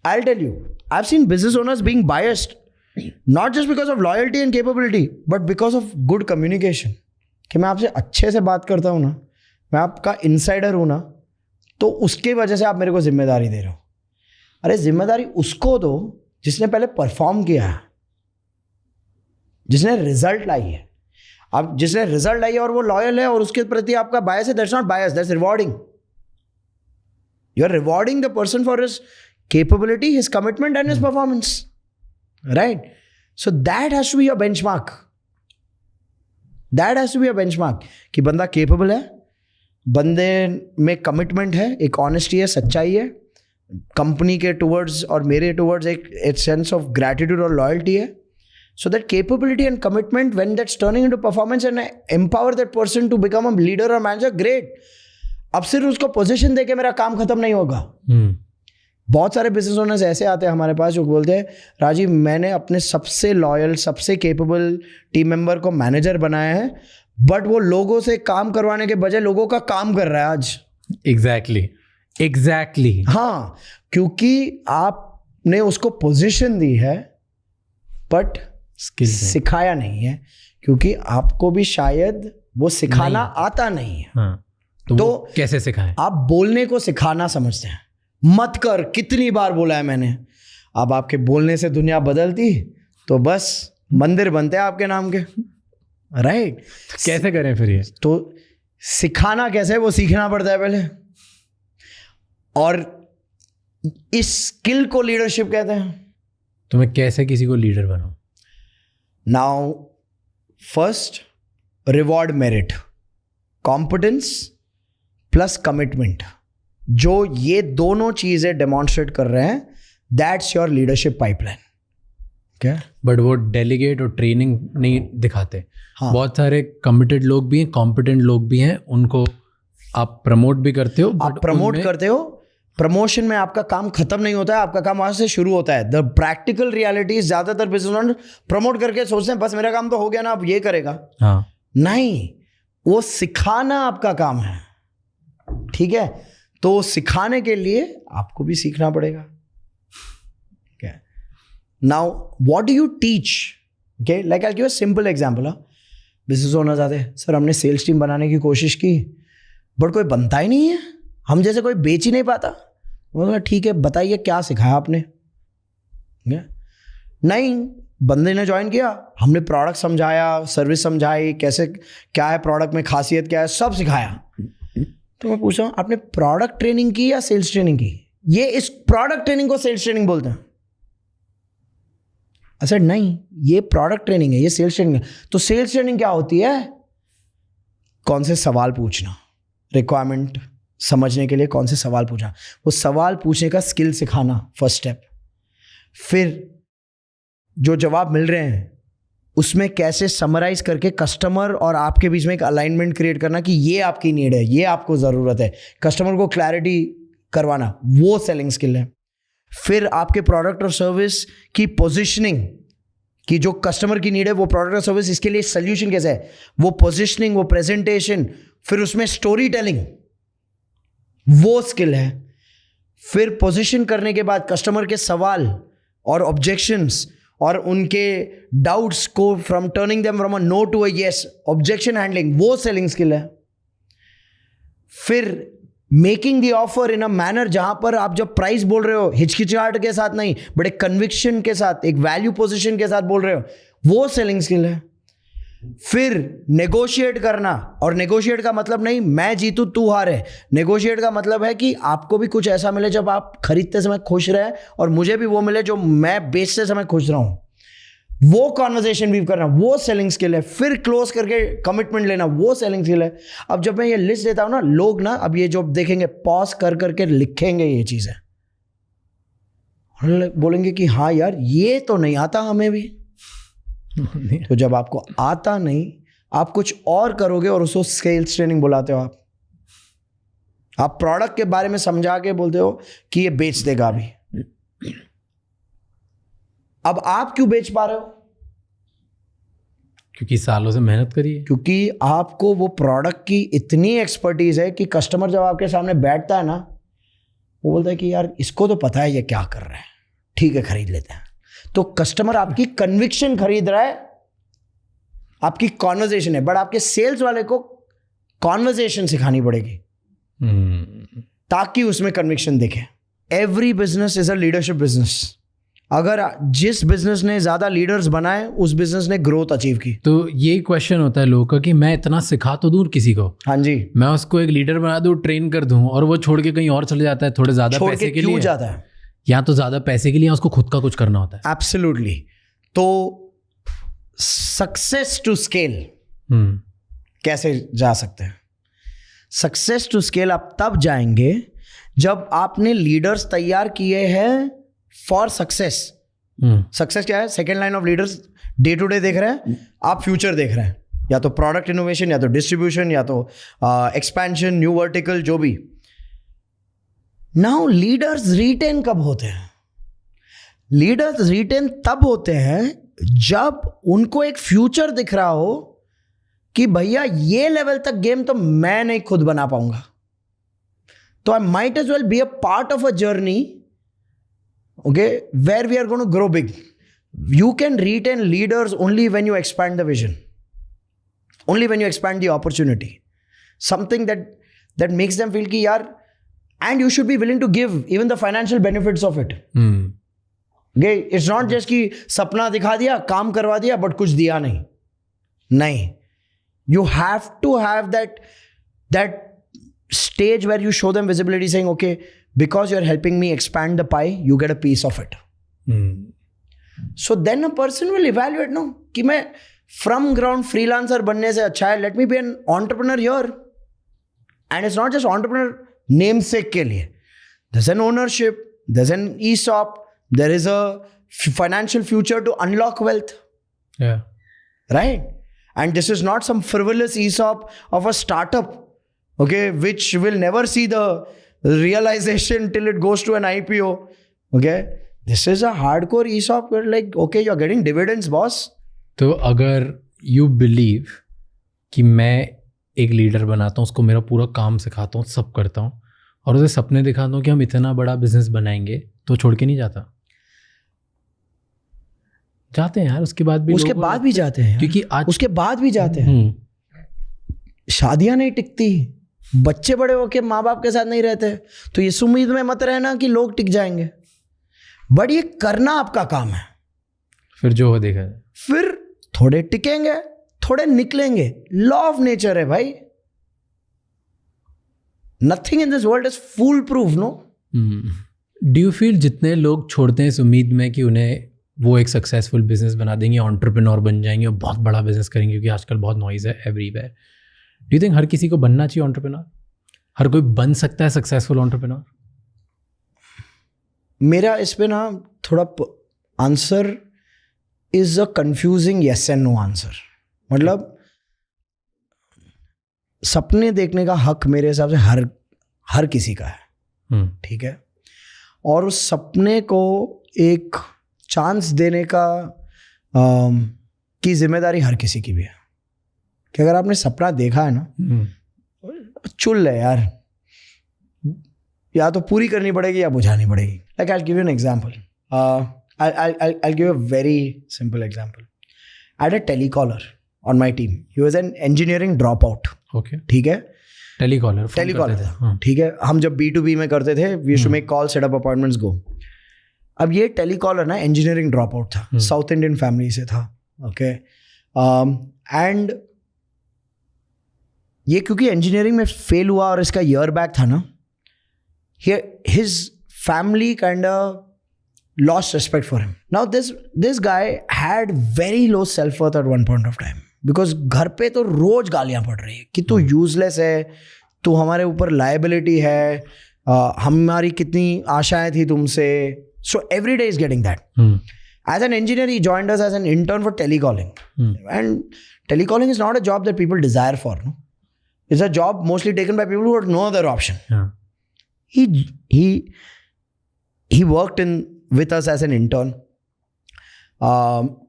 I'll tell you, I've seen business owners being biased, not just because of loyalty and capability, but because of good communication. कि मैं आपसे अच्छे से बात करता हूँ ना, मैं आपका इंसाइडर हूँ ना, तो उसके वजह से आप मेरे को जिम्मेदारी दे रहे हो. अरे जिम्मेदारी उसको दो जिसने पहले परफॉर्म किया है, जिसने रिजल्ट लाई है. अब जिसने रिजल्ट आई है और वो लॉयल है और उसके प्रति आपका बायस है, that's not bias, that's rewarding. You are rewarding the person for his capability, his commitment and his performance, right. So that has to be your benchmark. That has to be your benchmark कि बंदा capable है, बंदे में commitment है, एक honesty है, सच्चाई है, कंपनी के टुवर्ड्स और मेरे टुवर्ड्स एक सेंस ऑफ ग्रैटिट्यूड और लॉयल्टी है. So that capability and commitment, when that's turning into performance and empower that person to become a leader or manager, great. अब सिर्फ उसको पोजीशन देके मेरा काम खत्म नहीं होगा. बहुत सारे बिजनेस ओनर्स ऐसे आते हैं हमारे पास जो बोलते हैं, राजीव मैंने अपने सबसे लॉयल, सबसे कैपेबल टीम मेंबर को मैनेजर बनाया है, बट वो लोगों से काम करवाने के बजाय लोगों का काम कर रहा है आज. एग्जैक्टली. हाँ, क्योंकि आपने उसको पोजीशन दी है बट सिखाया नहीं है, क्योंकि आपको भी शायद वो सिखाना आता नहीं है. हाँ, तो कैसे सिखाएं? आप बोलने को सिखाना समझते हैं, मत कर, कितनी बार बोला है मैंने. अब आपके बोलने से दुनिया बदलती तो बस मंदिर बनते हैं आपके नाम के, राइट. कैसे करें फिर ये? तो सिखाना कैसे है वो सीखना पड़ता है पहले, और इस स्किल को लीडरशिप कहते हैं. तो मैं कैसे किसी को लीडर बनाऊं? Now, first, reward merit, competence plus commitment. जो ये दोनों चीजें डेमॉन्स्ट्रेट कर रहे हैं, that's your leadership pipeline. क्या? बट वो डेलीगेट और ट्रेनिंग नहीं दिखाते. हाँ. बहुत सारे कमिटेड लोग भी हैं, कॉम्पिटेंट लोग भी हैं, उनको आप प्रमोट भी करते हो. आप प्रमोट करते हो, प्रमोशन में आपका काम खत्म नहीं होता है, आपका काम वहां से शुरू होता है. द प्रैक्टिकल रियलिटी, ज्यादातर बिजनेस ओनर प्रमोट करके सोचते हैं बस मेरा काम तो हो गया ना, अब ये करेगा. हाँ. नहीं, वो सिखाना आपका काम है, ठीक है. तो सिखाने के लिए आपको भी सीखना पड़ेगा. Now what do you teach? Okay, like I give a simple example. Business owners आते हैं, सर हमने सेल्स टीम बनाने की कोशिश की बट कोई बनता ही नहीं है, हम जैसे कोई बेच ही नहीं पाता. बोला ठीक है, बताइए क्या सिखाया आपने? नहीं, बंदे ने ज्वाइन किया, हमने प्रोडक्ट समझाया, सर्विस समझाई, कैसे क्या है प्रोडक्ट में, खासियत क्या है, सब सिखाया. तो मैं पूछ रहा हूँ आपने प्रोडक्ट ट्रेनिंग की या सेल्स ट्रेनिंग की? ये इस प्रोडक्ट ट्रेनिंग को सेल्स ट्रेनिंग बोलते हैं. अच्छा नहीं, ये प्रोडक्ट ट्रेनिंग है, ये सेल्स ट्रेनिंग है. तो सेल्स ट्रेनिंग क्या होती है? कौन से सवाल पूछना, रिक्वायरमेंट समझने के लिए कौन से सवाल पूछना, वो सवाल पूछने का स्किल सिखाना, फर्स्ट स्टेप. फिर जो जवाब मिल रहे हैं उसमें कैसे समराइज करके कस्टमर और आपके बीच में एक अलाइनमेंट क्रिएट करना कि ये आपकी नीड है, ये आपको ज़रूरत है, कस्टमर को क्लैरिटी करवाना, वो सेलिंग स्किल है। फिर आपके प्रोडक्ट और सर्विस की पोजिशनिंग, कि जो कस्टमर की नीड है वो प्रोडक्ट और सर्विस, इसके लिए सोल्यूशन कैसा है, वो पोजिशनिंग, वो प्रेजेंटेशन, फिर उसमें स्टोरी टेलिंग, वो स्किल है। फिर पोजीशन करने के बाद कस्टमर के सवाल और ऑब्जेक्शंस और उनके डाउट्स को from turning them from a no to a yes, objection handling, वो सेलिंग स्किल है। फिर making the offer in a manner जहां पर आप जब प्राइस बोल रहे हो हिचकिचाहट के साथ नहीं, बट एक कन्विक्शन के साथ, एक वैल्यू पोजीशन के साथ बोल रहे हो, वो सेलिंग स्किल है। फिर नेगोशिएट करना, और नेगोशिएट का मतलब नहीं मैं जीतू तू हारे, नेगोशिएट का मतलब है कि आपको भी कुछ ऐसा मिले जब आप खरीदते समय खुश रहे और मुझे भी वो मिले जो मैं बेचते समय खुश रहा हूं, वो कॉन्वर्सेशन भी करना, वो सेलिंग स्किल है। फिर क्लोज करके कमिटमेंट लेना, वो सेलिंग स्किल है। अब जब मैं ये लिस्ट देता हूं ना, लोग ना अब ये जो देखेंगे पॉज कर करके लिखेंगे ये चीजें, बोलेंगे कि हाँ यार ये तो नहीं आता हमें भी। तो जब आपको आता नहीं, आप कुछ और करोगे और उसको सेल्स ट्रेनिंग बुलाते हो। आप प्रोडक्ट के बारे में समझा के बोलते हो कि ये बेच देगा अभी। अब आप क्यों बेच पा रहे हो? क्योंकि सालों से मेहनत करी है। क्योंकि आपको वो प्रोडक्ट की इतनी एक्सपर्टीज है कि कस्टमर जब आपके सामने बैठता है ना, वो बोलता है कि यार इसको तो पता है ये क्या कर रहा है, ठीक है खरीद लेते हैं। तो कस्टमर आपकी कन्विक्शन खरीद रहा है, आपकी कॉन्वर्जेशन है, बट आपके सेल्स वाले को कॉन्वर्जेशन सिखानी पड़ेगी ताकि उसमें कन्विक्शन दिखे। Every business is a leadership business. अगर जिस बिजनेस ने ज्यादा लीडर्स बनाए उस बिजनेस ने ग्रोथ अचीव की। तो ये क्वेश्चन होता है लोगों का कि मैं इतना सिखा तो दूं किसी को, हाँ जी, मैं उसको एक लीडर बना दूं, ट्रेन कर दूं, और वो छोड़ के कहीं और चले जाता है थोड़े ज्यादा पैसे के लिए। क्यों जाता है? या तो ज्यादा पैसे के लिए, उसको खुद का कुछ करना होता है। एब्सोल्युटली। तो सक्सेस टू स्केल कैसे जा सकते हैं? सक्सेस टू स्केल आप तब जाएंगे जब आपने लीडर्स तैयार किए हैं फॉर सक्सेस। सक्सेस क्या है? Second line of leaders day to day देख रहे हैं, आप फ्यूचर देख रहे हैं, या तो प्रोडक्ट इनोवेशन, या तो डिस्ट्रीब्यूशन, या तो एक्सपेंशन, न्यू वर्टिकल, जो भी। नाउ लीडर्स रिटेन कब होते हैं? लीडर्स रिटेन तब होते हैं जब उनको एक फ्यूचर दिख रहा हो कि भैया ये लेवल तक गेम तो मैं नहीं खुद बना पाऊंगा, तो I might as well be a part of a journey, okay, where we are going to grow big. You can retain leaders only when you expand the vision, only when you expand the opportunity, something that makes them feel कि यार, and you should be willing to give even the financial benefits of it. Okay, it's not just कि सपना दिखा दिया, काम करवा दिया, but कुछ दिया नहीं. You have to have that stage where you show them visibility, saying, okay, because you're helping me expand the pie, you get a piece of it. So then a person will evaluate, no, कि मैं from ground freelancer बनने से अच्छा है, let me be an entrepreneur here. And it's not just entrepreneur namesake के लिए. There's an ownership, there's an ESOP, there is a financial future to unlock wealth. Yeah. Right? And this is not some frivolous ESOP of a startup, okay, which will never see the realization till it goes to an IPO. Okay? This is a hardcore ESOP where like, okay, you're getting dividends, boss. तो अगर you believe कि मैं एक leader बनाता हूँ, उसको मेरा पूरा काम सिखाता हूँ, सब करता हूँ, और उसे सपने दिखाता हूँ कि हम इतना बड़ा बिजनेस बनाएंगे, तो छोड़ के नहीं जाता? जाते हैं यार, उसके बाद भी जाते हैं, क्योंकि आज उसके बाद भी जाते हैं। शादियां नहीं टिकती, बच्चे बड़े होके माँ बाप के साथ नहीं रहते, तो इस उम्मीद में मत रहना कि लोग टिक जाएंगे, बट ये करना आपका काम है। फिर जो हो देखा है, फिर थोड़े टिकेंगे, थोड़े निकलेंगे, लॉ ऑफ नेचर है भाई। Nothing in this world is foolproof, no? Do you feel जितने लोग छोड़ते हैं इस उम्मीद में कि उन्हें वो एक सक्सेसफुल बिजनेस बना देंगे, एंटरप्रेन्योर बन जाएंगे और बहुत बड़ा बिजनेस करेंगे, क्योंकि आजकल बहुत नॉइज है एवरीवेयर, डू यू थिंक हर किसी को बनना चाहिए एंटरप्रेन्योर? हर कोई बन सकता है सक्सेसफुल एंटरप्रेन्योर? मेरा इस पे ना थोड़ा answer is a confusing yes and no answer. मतलब सपने देखने का हक मेरे हिसाब से हर किसी का है, ठीक है, और उस सपने को एक चांस देने का की जिम्मेदारी हर किसी की भी है कि अगर आपने सपना देखा है ना, चुल है यार, या तो पूरी करनी पड़ेगी या बुझानी पड़ेगी. Like I'll give you an example. I'll give a very simple example. I had a telecaller on my team. He was an engineering dropout. Okay. ठीक है. Telecaller. ठीक है. हम जब B2B में करते थे, we used to make calls, set up appointments, go. अब ये telecaller ना engineering dropout था. South Indian family से था. Okay. And ये क्योंकि engineering में fail हुआ और इसका year back था ना, his family kind of lost respect for him. Now this guy had very low self-worth at one point of time because घर पे तो रोज गालियां पड़ रही है कि तू useless है, तू हमारे ऊपर liability है, हमारी कितनी आशाएं थी तुमसे. So every day is getting that. As an engineer, he joined us as an intern for telecalling. And telecalling is not a job that people desire for. No? It's a job mostly taken by people who have no other option. Yeah. He worked with us as an intern.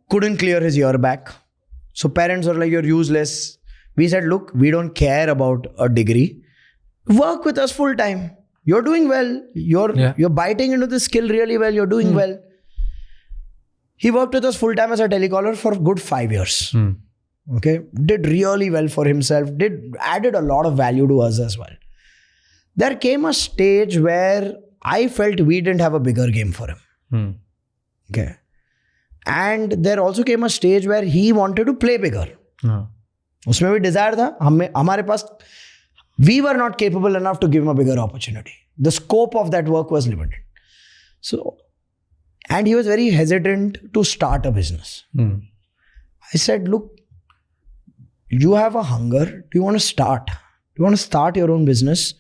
Couldn't clear his year back. So parents were like, you're useless. We said, look, we don't care about a degree. Work with us full time. You're doing well. You're biting into the skill really well. You're doing well. He worked with us full time as a telecaller for a good 5 years. Okay. Did really well for himself. Added a lot of value to us as well. There came a stage where I felt we didn't have a bigger game for him. Okay. And there also came a stage where he wanted to play bigger. उसमें भी desire था. हमारे पास, we were not capable enough to give him a bigger opportunity. The scope of that work was limited. So, and he was very hesitant to start a business. I said, look, you have a hunger. Do you want to start? Do you want to start your own business?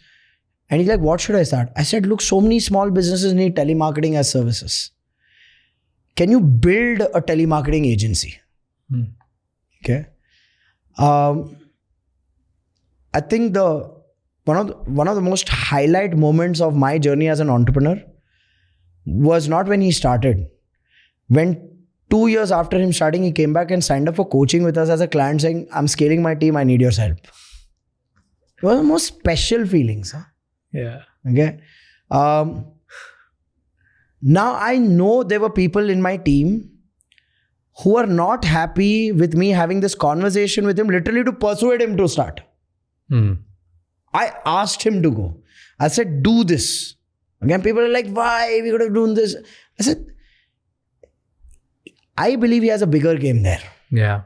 And he's like, what should I start? I said, look, so many small businesses need telemarketing as services. Can you build a telemarketing agency? Okay. I think one of the most highlight moments of my journey as an entrepreneur was not when he started. When 2 years after him starting, he came back and signed up for coaching with us as a client saying, I'm scaling my team, I need your help. It was the most special feelings. Huh? Yeah. Okay. Now I know there were people in my team who are not happy with me having this conversation with him, literally to persuade him to start. I asked him to go. I said, do this. Again, people are like, why? We could have done this. I said, I believe he has a bigger game there. Yeah.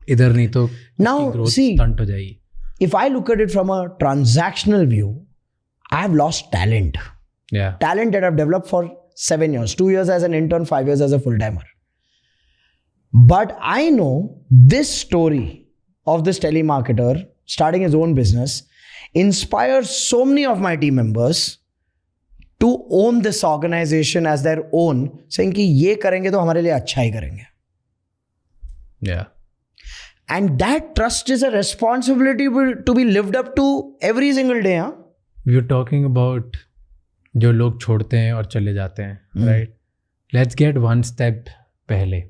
Idhar nahi to now, see, stunt ho jayegi. If I look at it from a transactional view, I have lost talent. Yeah. Talent that I've developed for 7 years. 2 years as an intern, 5 years as a full-timer. But I know this story of this telemarketer starting his own business inspires so many of my team members to own this organization as their own, saying कि ये करेंगे तो हमारे लिए अच्छा ही करेंगे. Yeah. And that trust is a responsibility to be lived up to every single day. Huh? We were talking about जो लोग छोड़ते हैं और चले जाते हैं, right? Let's get one step पहले,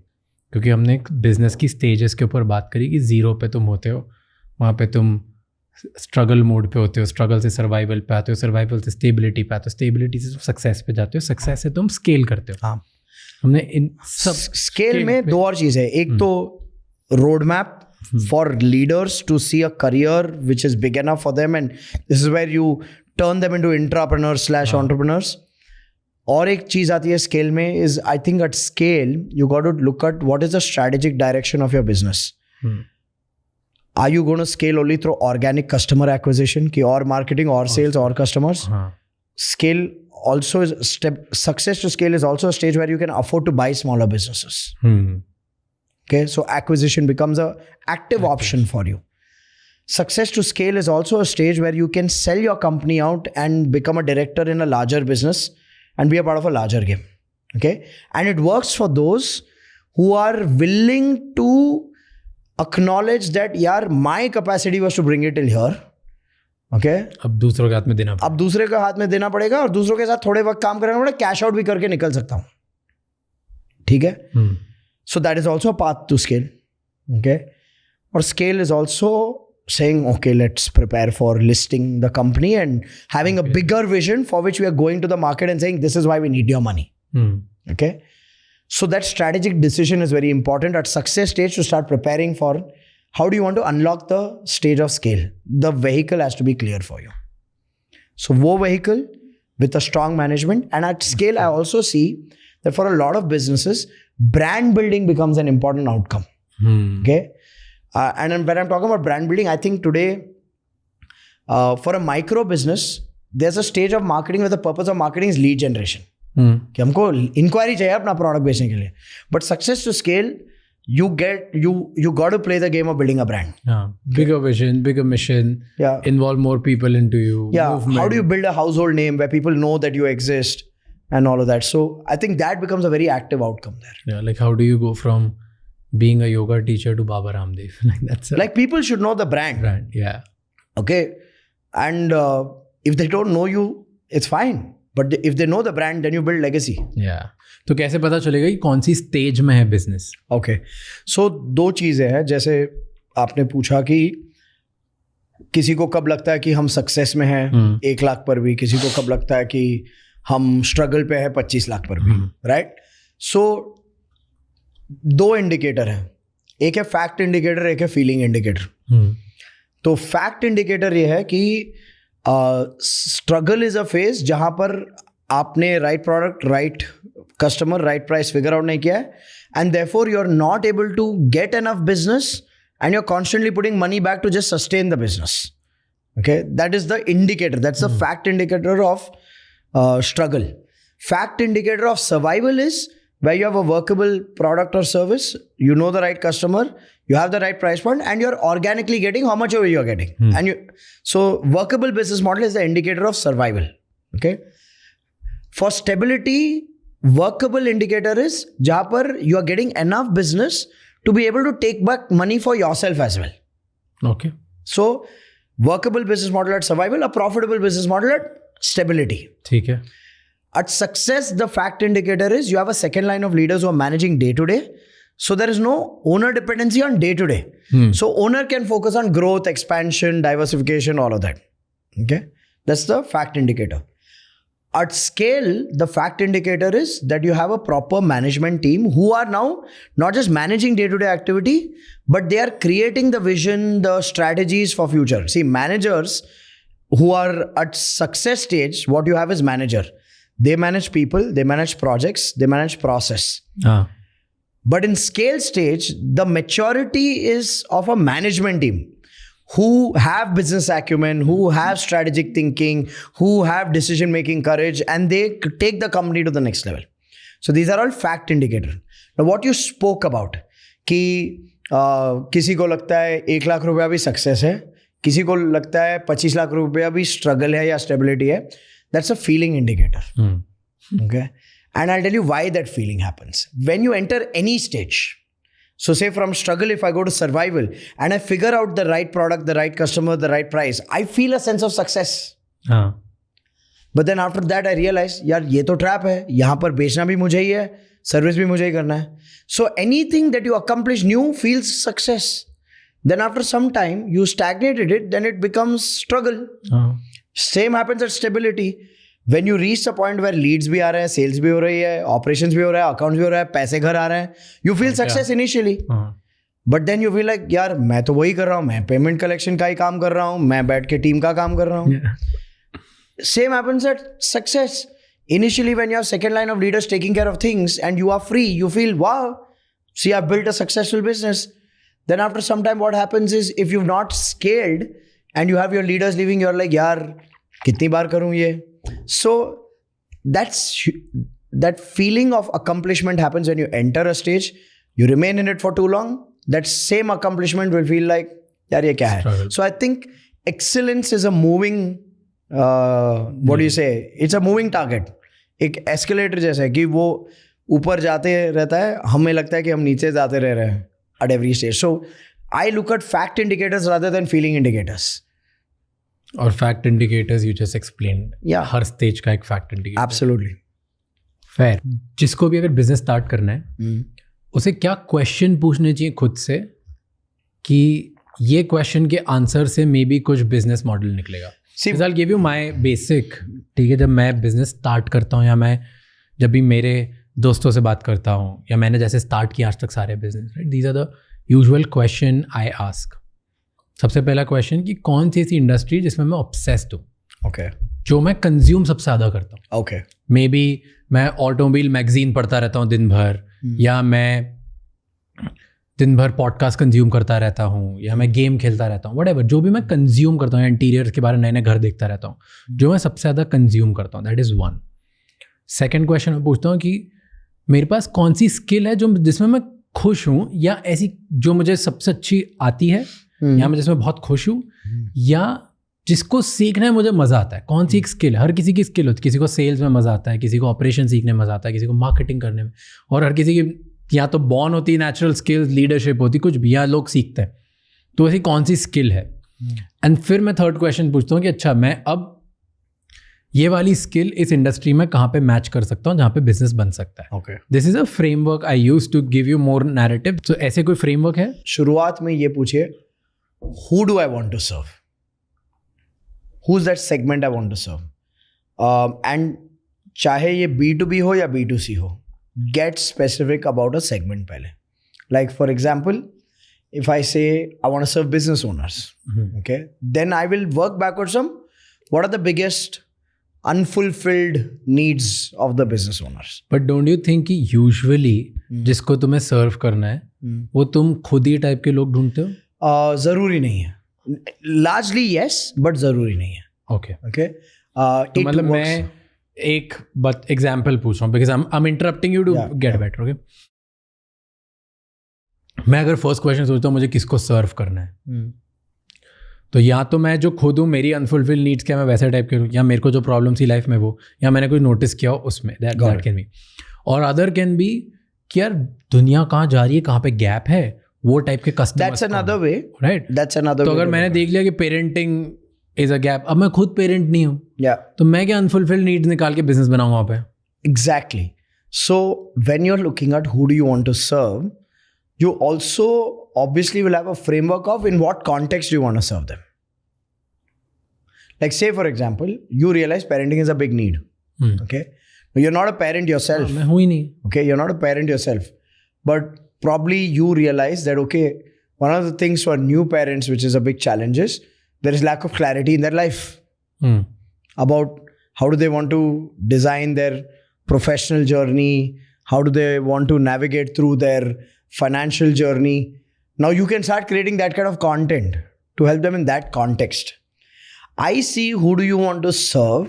क्योंकि हमने एक बिजनेस की स्टेजेस के ऊपर बात करी कि 0 पे तुम होते हो, वहाँ पे तुम स्ट्रगल मोड पे होते हो, स्ट्रगल से सर्वाइवल पे आते हो, सर्वाइवल से स्टेबिलिटी पे आते हो, स्टेबिलिटी से तुम सक्सेस पे जाते हो, सक्सेस से तुम स्केल करते हो. हाँ, हमने इन सब स्केल में 2 और चीज़ है. एक तो road map for leaders to see a career which is big enough for them, and this is where you turn them into intrapreneurs / entrepreneurs. और एक चीज़ आती है स्केल में, is I think at scale you got to look at what is the strategic direction of your business. Are you going to scale only through organic customer acquisition, or marketing, or sales, or customers? Scale also is success to scale is also a stage where you can afford to buy smaller businesses. Okay, so acquisition becomes a active option for you. Success to scale is also a stage where you can sell your company out and become a director in a larger business and be a part of a larger game. Okay, and it works for those who are willing to acknowledge that यार my capacity was to bring it till here. Okay? अब दूसरों के हाथ में देना अब दूसरे के हाथ में देना पड़ेगा और दूसरों के साथ थोड़े वक्त काम करना पड़ेगा, कैश आउट भी करके निकल सकता हूँ. ठीक है? So that is also a path to scale. Okay? Or scale is also saying, okay, let's prepare for listing the company and having a bigger vision for which we are going to the market and saying, this is why we need your money. Okay? So that strategic decision is very important at success stage to start preparing for how do you want to unlock the stage of scale. The vehicle has to be clear for you. So wo vehicle with a strong management, and at scale, I also see that for a lot of businesses, brand building becomes an important outcome. Okay? And when I'm talking about brand building, I think today, for a micro business, there's a stage of marketing where the purpose of marketing is lead generation. कि हमको inquiry चाहिए अपना product बेचने के लिए. But success to scale, you got to play the game of building a brand. Bigger vision, bigger mission. Involve more people into you. Movement. How do you build a household name where people know that you exist and all of that? So I think that becomes a very active outcome there. Like how do you go from being a yoga teacher to Baba Ramdev? Like people should know the brand. Okay. And if they don't know you, it's fine. But if they know the brand, then you build legacy. तो कैसे पता चलेगा कि कौन सी stage में है business? Okay. So दो चीज़ें हैं. जैसे आपने पूछा कि किसी को कब लगता है कि हम सक्सेस में हैं 1 लाख पर भी, किसी को कब लगता है कि हम स्ट्रगल पे है 25 लाख पर भी. राइट? सो 2 इंडिकेटर हैं. एक है फैक्ट इंडिकेटर, एक है फीलिंग इंडिकेटर. तो फैक्ट इंडिकेटर ये है कि स्ट्रगल इज अ फेज जहां पर आपने right product, right customer, right price figure out नहीं किया है, and therefore you are not able to get enough business and you are constantly putting money back to just sustain the business. Okay, that is the indicator. That's the fact indicator of struggle. Fact indicator of survival is where you have a workable product or service, you know the right customer, you have the right price point, and you're organically getting how much you're getting. So workable business model is the indicator of survival. Okay. For stability, workable indicator is jahan par you are getting enough business to be able to take back money for yourself as well. Okay. So workable business model at survival, a profitable business model at stability. ठीक है. At success, the fact indicator is you have a second line of leaders who are managing day to day. So there is no owner dependency on day to day. So owner can focus on growth, expansion, diversification, all of that. Okay. That's the fact indicator. At scale, the fact indicator is that you have a proper management team who are now not just managing day-to-day activity, but they are creating the vision, the strategies for future. See, managers who are at success stage, what you have is manager. They manage people, they manage projects, they manage process. But in scale stage, the maturity is of a management team who have business acumen, who have strategic thinking, who have decision-making courage, and they take the company to the next level. So these are all fact indicators. Now what you spoke about, कि किसी को लगता है 1 लाख रुपया भी success है, किसी को लगता है 25 लाख रुपया भी स्ट्रगल है या स्टेबिलिटी है. That's a feeling indicator. Okay. And I'll tell you why that feeling happens. When you enter any stage, so say from struggle, if I go to survival and I figure out the right product, the right customer, the right price, I feel a sense of success. But then after that I realize, यार ये तो trap है, यहाँ पर बेचना भी मुझे ही है, सर्विस भी मुझे ही करना है. So anything that you accomplish new feels success. Then after some time, you stagnated it, then it becomes struggle. Same happens at stability. When you reach the point where leads भी आ रहे हैं, sales भी हो रही है, operations भी हो रहा है, accounts भी हो रहा है, पैसे घर आ रहे हैं, you feel success initially. But then you feel like, यार मैं तो वही कर रहा हूँ, मैं payment collection का ही काम कर रहा हूँ, मैं बैठ के team का काम कर रहा हूँ. Same happens at success. Initially, when you have second line of leaders taking care of things and you are free, you feel, wow, see, I've built a successful business. Then after some time, what happens is, if you've not scaled and you have your leaders leaving, you're like, yaar, kitni baar karun ye? So that feeling of accomplishment happens when you enter a stage. You remain in it for too long. That same accomplishment will feel like, yaar, ye kya hai? So I think excellence is a moving, what do you say? It's a moving target. एक escalator जैसा है कि वो ऊपर जाते रहता है, हमें लगता है कि हम नीचे जाते रह रहे हैं at every stage. So I look at fact indicators rather than feeling indicators. और fact indicators you just explained, Yeah. Her stage का एक फैक्ट इंडिकेटर। Absolutely. फेयर। जिसको भी अगर बिजनेस स्टार्ट करना है उसे क्या क्वेश्चन पूछने चाहिए खुद से कि ये क्वेश्चन के आंसर से मे बी कुछ बिजनेस मॉडल निकलेगा? See, I'll give you my basic, ठीक है, जब मैं बिजनेस स्टार्ट करता हूँ या मैं जब भी मेरे दोस्तों से बात करता हूँ या मैंने जैसे स्टार्ट किया आज तक सारे business, right, these are the usual question I ask. सबसे पहला क्वेश्चन कि कौन सी ऐसी इंडस्ट्री जिसमें मैं ऑब्सेस्ड हूँ, okay. जो मैं कंज्यूम सबसे ज़्यादा करता हूँ। Okay. मे बी मैं ऑटोमोबाइल मैगजीन पढ़ता रहता हूँ दिन भर, या मैं दिन भर पॉडकास्ट कंज्यूम करता रहता हूँ, या मैं गेम खेलता रहता हूँ, व्हाटएवर, जो भी मैं कंज्यूम करता हूँ, या इंटीरियर्स के बारे में नए नए घर देखता रहता हूँ, जो मैं सबसे ज़्यादा कंज्यूम करता हूँ, that is one. Second question मैं पूछता हूँ कि मेरे पास कौन सी स्किल है जो जिसमें मैं खुश हूँ, या ऐसी जो मुझे सबसे अच्छी आती है, या मैं जिसमें बहुत खुश हूँ, या जिसको सीखने में मुझे मज़ा आता है। कौन सी एक स्किल, हर किसी की स्किल होती है, किसी को सेल्स में मज़ा आता है, किसी को ऑपरेशन सीखने में मज़ा आता है, किसी को मार्केटिंग करने में, और हर किसी की या तो बॉर्न होती है नेचुरल स्किल्स, लीडरशिप होती, कुछ भी, या लोग सीखते हैं। तो ऐसी कौन सी स्किल है? एंड फिर मैं थर्ड क्वेश्चन पूछता हूँ कि अच्छा मैं अब ये वाली स्किल इस इंडस्ट्री में कहाँ पे मैच कर सकता हूँ जहाँ पे बिजनेस बन सकता है। Okay. This is a framework I use to give you more narrative. तो ऐसे कोई फ्रेमवर्क है? शुरुआत में ये पूछिए, who do I want to serve? Who's that segment I want to serve? And चाहे ये B2B हो या B2C हो, get specific about a segment पहले. Like for example, if I say I want to serve business owners, okay, then I will work backwards from what are the biggest unfulfilled needs of the business owners. But don't you think कि usually जिसको तुम्हें सर्व करना है वो तुम खुद ही type के लोग ढूंढते हो? ज़रूरी नहीं है. Largely yes, but ज़रूरी नहीं है. Okay. Okay. तो मतलब मैं एक एग्जाम्पल पूछ रहा हूँ because I am interrupting you to get better. Okay, मैं अगर फर्स्ट क्वेश्चन सोचता हूँ मुझे किसको सर्व करना है, तो या तो मैं जो खुद हूँ, मेरी अनफुलफिल्ड नीड्स क्या मैं वैसे टाइप के, या मेरे को जो प्रॉब्लम थी लाइफ में वो, या मैंने कोई नोटिस किया हो उसमें, दैट कैन बी। और अदर कैन बी कि यार दुनिया कहाँ जा रही है, कहाँ पे गैप है, वो टाइप के customers. That's another way, right, that's another. तो अगर मैंने देख लिया कि पेरेंटिंग इज अ गैप, अब मैं खुद पेरेंट नहीं हूँ, तो मैं क्या अनफुलफिल्ड नीड्स निकाल के बिजनेस बनाऊंगा वहाँ पे? Exactly. So when you are looking at who do you want to serve, you also obviously will have a framework of in what context you want to serve them. Like say for example, you realize parenting is a big need. Okay, but you're not a parent yourself. मैं हूँ ही नहीं. Okay, you're not a parent yourself, but probably you realize that okay, one of the things for new parents which is a big challenge is there is lack of clarity in their life about how do they want to design their professional journey, how do they want to navigate through their financial journey. Now you can start creating that kind of content to help them in that context. I see who do you want to serve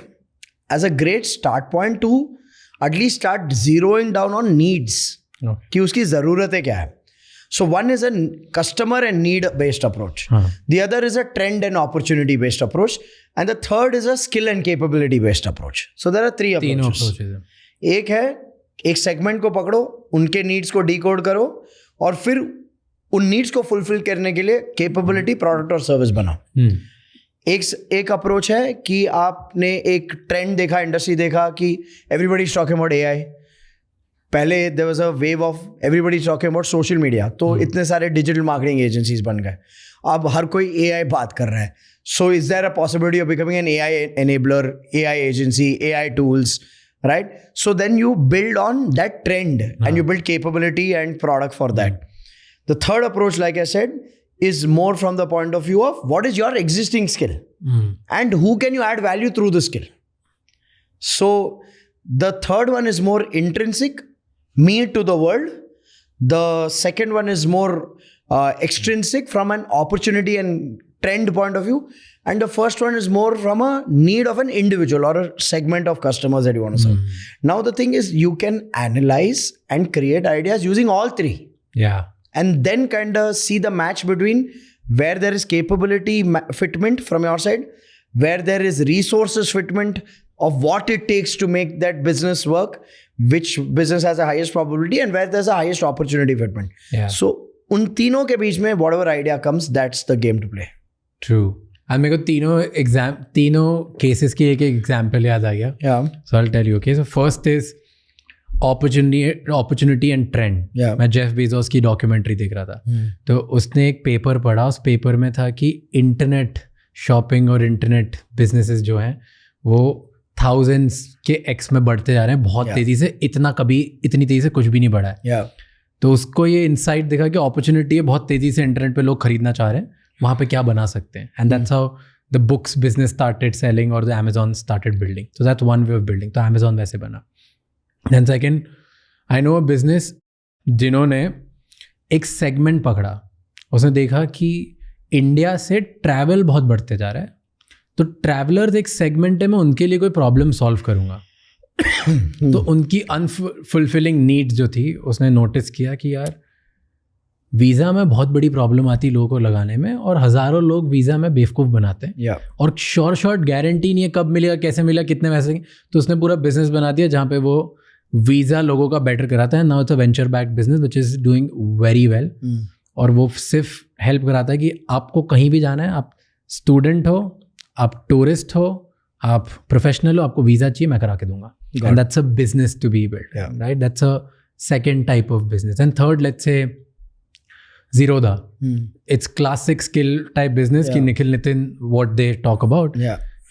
as a great start point to at least start zeroing down on needs. Okay. कि उसकी ज़रूरतें क्या है. So one is a customer and need based approach. The other is a trend and opportunity based approach. And the third is a skill and capability based approach. So there are three approaches. एक है, एक segment को पकड़ो, उनके needs को decode करो और फिर उन नीड्स को फुलफिल करने के लिए कैपेबिलिटी, प्रोडक्ट और सर्विस बनाओ. एक अप्रोच है कि आपने एक ट्रेंड देखा, इंडस्ट्री देखा कि everybody is talking about AI. पहले there was a wave of everybody is talking about social media, तो इतने सारे डिजिटल मार्केटिंग एजेंसीज बन गए. अब हर कोई एआई बात कर रहा है. So is there a possibility of becoming an AI enabler, AI agency, AI tools? Right? So then you build on that trend and you build capability and product for that. The third approach, like I said, is more from the point of view of what is your existing skill and who can you add value through the skill. So the third one is more intrinsic, me to the world. The second one is more extrinsic from an opportunity and trend point of view. And the first one is more from a need of an individual or a segment of customers that you want to serve. Now the thing is, you can analyze and create ideas using all three. Yeah. And then kind of see the match between where there is capability fitment from your side, where there is resources fitment of what it takes to make that business work, which business has the highest probability and where there's the highest opportunity fitment. Yeah. So उन तीनों के बीच में whatever idea comes, that's the game to play. True. And मेरे को तीनों cases की एक example याद आ गया. Yeah. So I'll tell you. Okay. So first is opportunity and trend. Yeah. मैं जेफ बेजोस की डॉक्यूमेंट्री देख रहा था. तो उसने एक पेपर पढ़ा. उस पेपर में था कि इंटरनेट शॉपिंग और इंटरनेट बिजनेसेस जो हैं वो थाउजेंड्स के एक्स में बढ़ते जा रहे हैं बहुत तेज़ी से. इतनी तेज़ी से कुछ भी नहीं बढ़ा है. Yeah. तो उसको ये इंसाइट देखा कि अपॉर्चुनिटी है, बहुत तेज़ी से इंटरनेट पे लोग खरीदना चाह रहे हैं, वहाँ पे क्या बना सकते हैं. And that's how the books business started selling और the Amazon started building. So that's one way of building. तो अमेजॉन वैसे बना. Then second, I know a business जिन्होंने एक सेगमेंट पकड़ा. उसने देखा कि इंडिया से ट्रैवल बहुत बढ़ते जा रहा है, तो ट्रैवलर्स एक सेगमेंट है, मैं उनके लिए कोई प्रॉब्लम सॉल्व करूँगा. तो उनकी अनफुलफिलिंग नीड्स जो थी उसने नोटिस किया कि यार वीज़ा में बहुत बड़ी प्रॉब्लम आती लोगों को लगाने में, और हज़ारों लोग वीज़ा में बेवकूफ़ बनाते हैं. Yeah. और शॉर्ट गारंटी नहीं है कब मिलेगा, कैसे मिलेगा, कितने पैसे. तो उसने पूरा बिजनेस बना दिया जहाँ पे वो वीज़ा लोगों का बेटर कराता है. Now it's a venture back business which is doing very well. और वो सिर्फ हेल्प कराता है कि आपको कहीं भी जाना है, आप स्टूडेंट हो, आप टूरिस्ट हो, आप प्रोफेशनल हो, आपको वीज़ा चाहिए, मैं करा के दूंगा. And that's a business to be built, right? That's a second type of business. And third, let's say Zerodha. It's classic skill type business कि Nikhil Nitin what they talk about.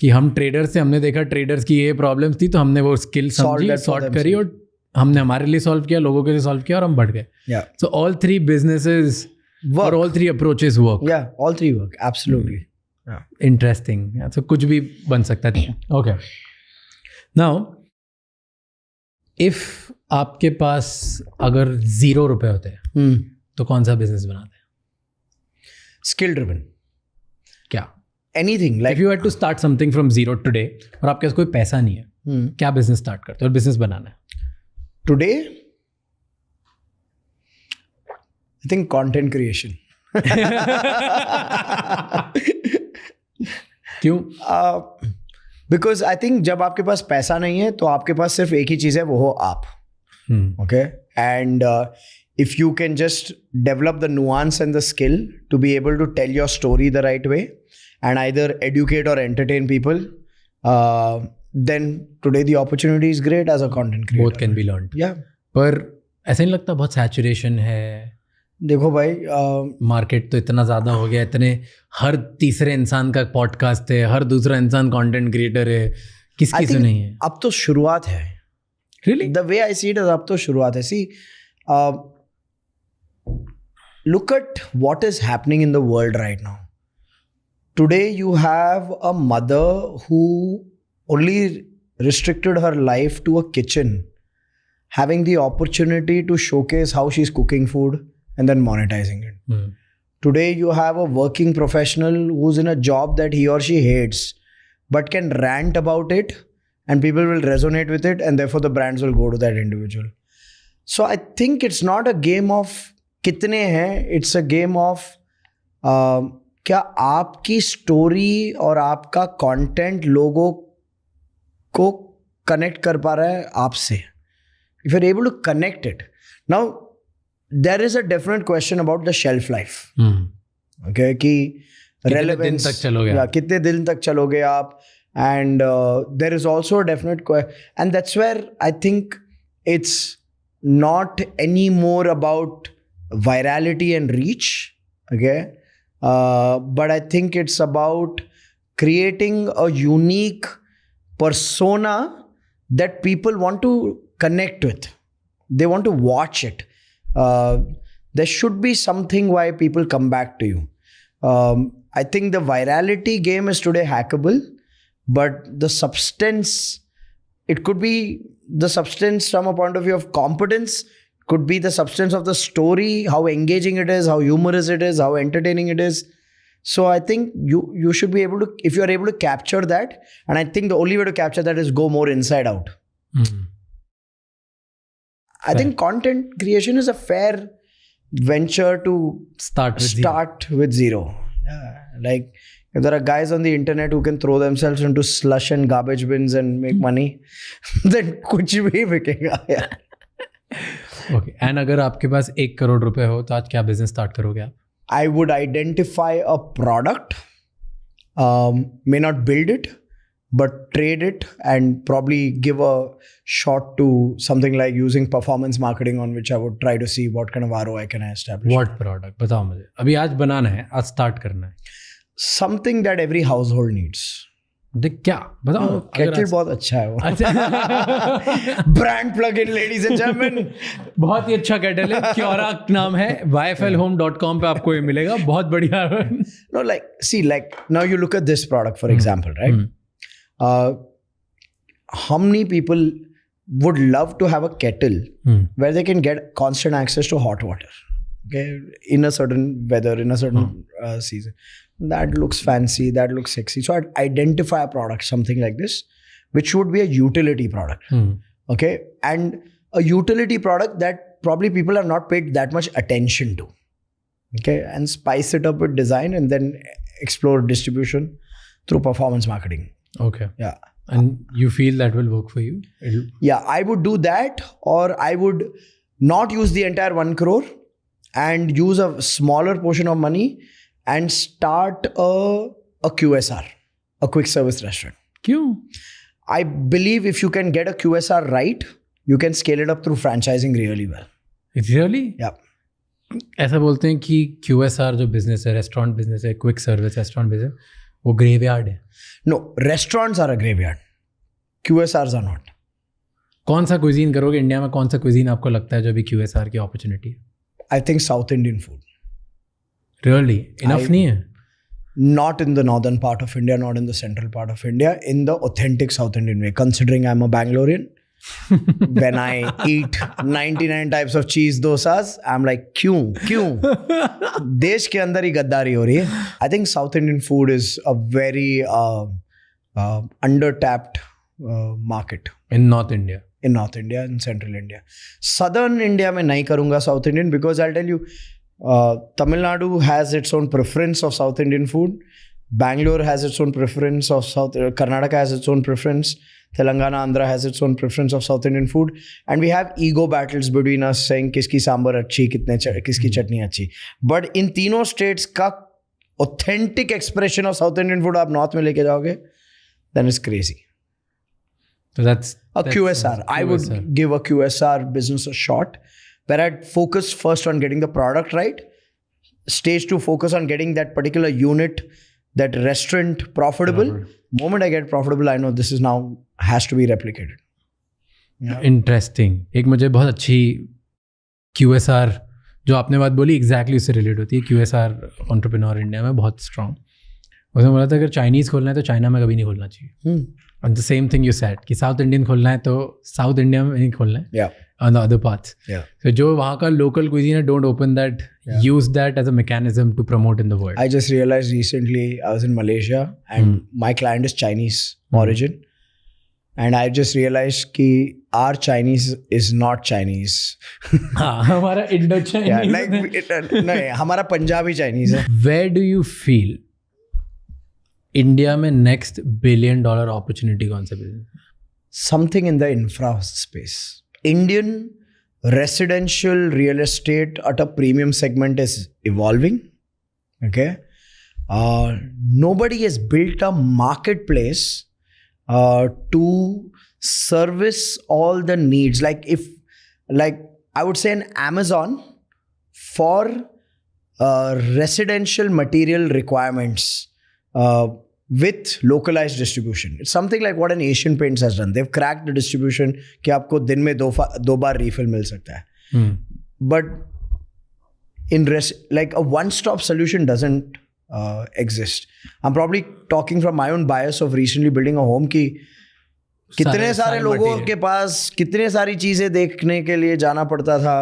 कि हम ट्रेडर्स से हमने देखा ट्रेडर्स की ये प्रॉब्लम्स थी, तो हमने वो स्किल समझी, सॉर्ट करी और हमने हमारे लिए सॉल्व किया, लोगों के लिए सॉल्व किया और हम बढ़ गए. So all three businesses or all three approaches work. Yeah, all three work. Absolutely. Interesting. Yeah, so कुछ भी बन सकता है. Okay. Now इफ आपके पास अगर 0 रुपए होते हैं तो कौन सा बिजनेस बनाते हैं? Skill driven. क्या? Anything like if you had to start something from zero today और आपके पास कोई पैसा नहीं है, क्या बिजनेस स्टार्ट करते हो और बिजनेस बनाना है today? I think content creation. क्यों? बिकॉज आई थिंक जब आपके पास पैसा नहीं है तो आपके पास सिर्फ एक ही चीज़ है, वो हो आप. Okay, and if you can just develop the nuance and the skill to be able to tell your story the right way and either educate or entertain people, then today the opportunity is great as a content creator. Both can be learned. Yeah. पर ऐसा नहीं लगता बहुत saturation है? देखो भाई, market तो इतना ज़्यादा हो गया, इतने हर तीसरे इंसान का पॉडकास्ट है, हर दूसरा इंसान कंटेंट क्रिएटर है, किसकी सुनी है? अब तो शुरुआत है. Really? The way I see it is अब तो शुरुआत है. See, look at what is happening in the world right now. Today you have a mother who only restricted her life to a kitchen, having the opportunity to showcase how she's cooking food and then monetizing it. Today you have a working professional who's in a job that he or she hates but can rant about it and people will resonate with it and therefore the brands will go to that individual. So I think it's not a game of कितने हैं, it's a game of क्या आपकी story और आपका content लोगों को connect कर पा रहा है आपसे. If you're able to connect it. Now there is a definite question about the shelf life. Okay, कि relevance, कितने दिन तक चलोगे आप, and there is also a definite and that's where I think it's not anymore about virality and reach, okay, but I think it's about creating a unique persona that people want to connect with. They want to watch it. There should be something why people come back to you. I think the virality game is today hackable, but the substance, it could be the substance from a point of view of competence, could be the substance of the story, how engaging it is, how humorous it is, how entertaining it is. So I think you should be able to, if you are able to capture that, and I think the only way to capture that is go more inside out. I think content creation is a fair venture to start with zero. Like if there are guys on the internet who can throw themselves into slush and garbage bins and make money, then कुछ भी बिकेगा यार. Okay. And अगर आपके पास 1 करोड़ रुपए हो तो आज क्या बिजनेस स्टार्ट करोगे आप? I would identify a product, may not build it, but trade it and probably give a shot to something like using performance marketing, on which I would try to see what kind of ROI can I establish. What product? बताओ मुझे. अभी आज बनाना है, आज start करना है. Something that every household needs. देख क्या बताओ. केटल बहुत अच्छा है वो. अच्छा. Brand plug in ladies and gentleman. बहुत ही अच्छा केटल है. क्योरा नाम है. yflhome.com पे आपको ये मिलेगा. बहुत बढ़िया. No, like see, like now you look at this product for example, right? How many people would love to have a kettle where they can get constant access to hot water, okay, in a certain weather, in a certain season? That looks fancy, that looks sexy. So I'd identify a product, something like this, which would be a utility product, okay, and a utility product that probably people have not paid that much attention to, okay, and spice it up with design and then explore distribution through performance marketing. Okay. Yeah. And you feel that will work for you? Yeah, I would do that, or I would not use the entire 1 crore and use a smaller portion of money and start a QSR, a quick service restaurant. क्यों? I believe if you can get a QSR right, you can scale it up through franchising really well. Really? Yeah. ऐसा बोलते हैं कि QSR जो business है, restaurant business है, quick service restaurant business, वो graveyard है. No, restaurants are a graveyard. QSRs are not. कौन सा क्विजीन करोगे इंडिया में? कौन सा क्विजीन आपको लगता है जो भी QSR की अपॉर्चुनिटी है? I think South Indian food. Really? Enough नहीं है? Not in the northern part of India, not in the central part of India, in the authentic South Indian way. Considering I'm a Bangalorean, when I eat 99 types of cheese dosas, I'm like, क्यों? देश के अंदर ही गद्दारी हो रही है. I think South Indian food is a very under-tapped market. In North India? In North India and Central India. Southern India में नहीं करूँगा South Indian, because I'll tell you, Tamil Nadu has its own preference of South Indian food. Bangalore has its own preference of Karnataka has its own preference. Telangana, Andhra has its own preference of South Indian food, and we have ego battles between us saying किसकी सांबर अच्छी, किसकी चटनी अच्छी. But in तीनों states का authentic expression of South Indian food आप North में लेके जाओगे, then it's crazy. So that's QSR. I would give a QSR business a shot, where I'd focus first on getting the product right. Stage 2, focus on getting that particular unit, that restaurant profitable. Moment I get profitable, I know this is now has to be replicated. Interesting. एक मुझे बहुत अच्छी QSR जो आपने बात बोली exactly उससे relate होती है. QSR entrepreneur इंडिया में बहुत strong. उसने बोला था अगर चाइनीज़ खोलना है तो चाइना में कभी नहीं खोलना चाहिए. And the same thing you said कि साउथ इंडियन खोलना है तो साउथ इंडिया में नहीं खोलना है. Yeah. On the other parts. Yeah. So जो वहाँ का local cuisine है, don't open that. Yeah. Use that as a mechanism to promote in the world. I just realized recently I was in Malaysia and my client is Chinese origin, and I just realized कि our Chinese is not Chinese. हाँ, हमारा Indo-Chinese. Yeah, like नहीं, हमारा Punjabi Chinese है. Where do you feel India में next $1 billion opportunity कौन सा business? Something in the infra space. Indian residential real estate at a premium segment is evolving. Okay. Nobody has built a marketplace to service all the needs. Like I would say an Amazon for residential material requirements with localized distribution. It's something like what an Asian Paints has done. They've cracked the distribution कि आपको दिन में दो बार refill मिल सकता है. But in like a one-stop solution doesn't exist. I'm probably talking from my own bias of recently building a home कि कितने सारे लोगों के पास कितने सारी चीज़ें देखने के लिए जाना पड़ता था.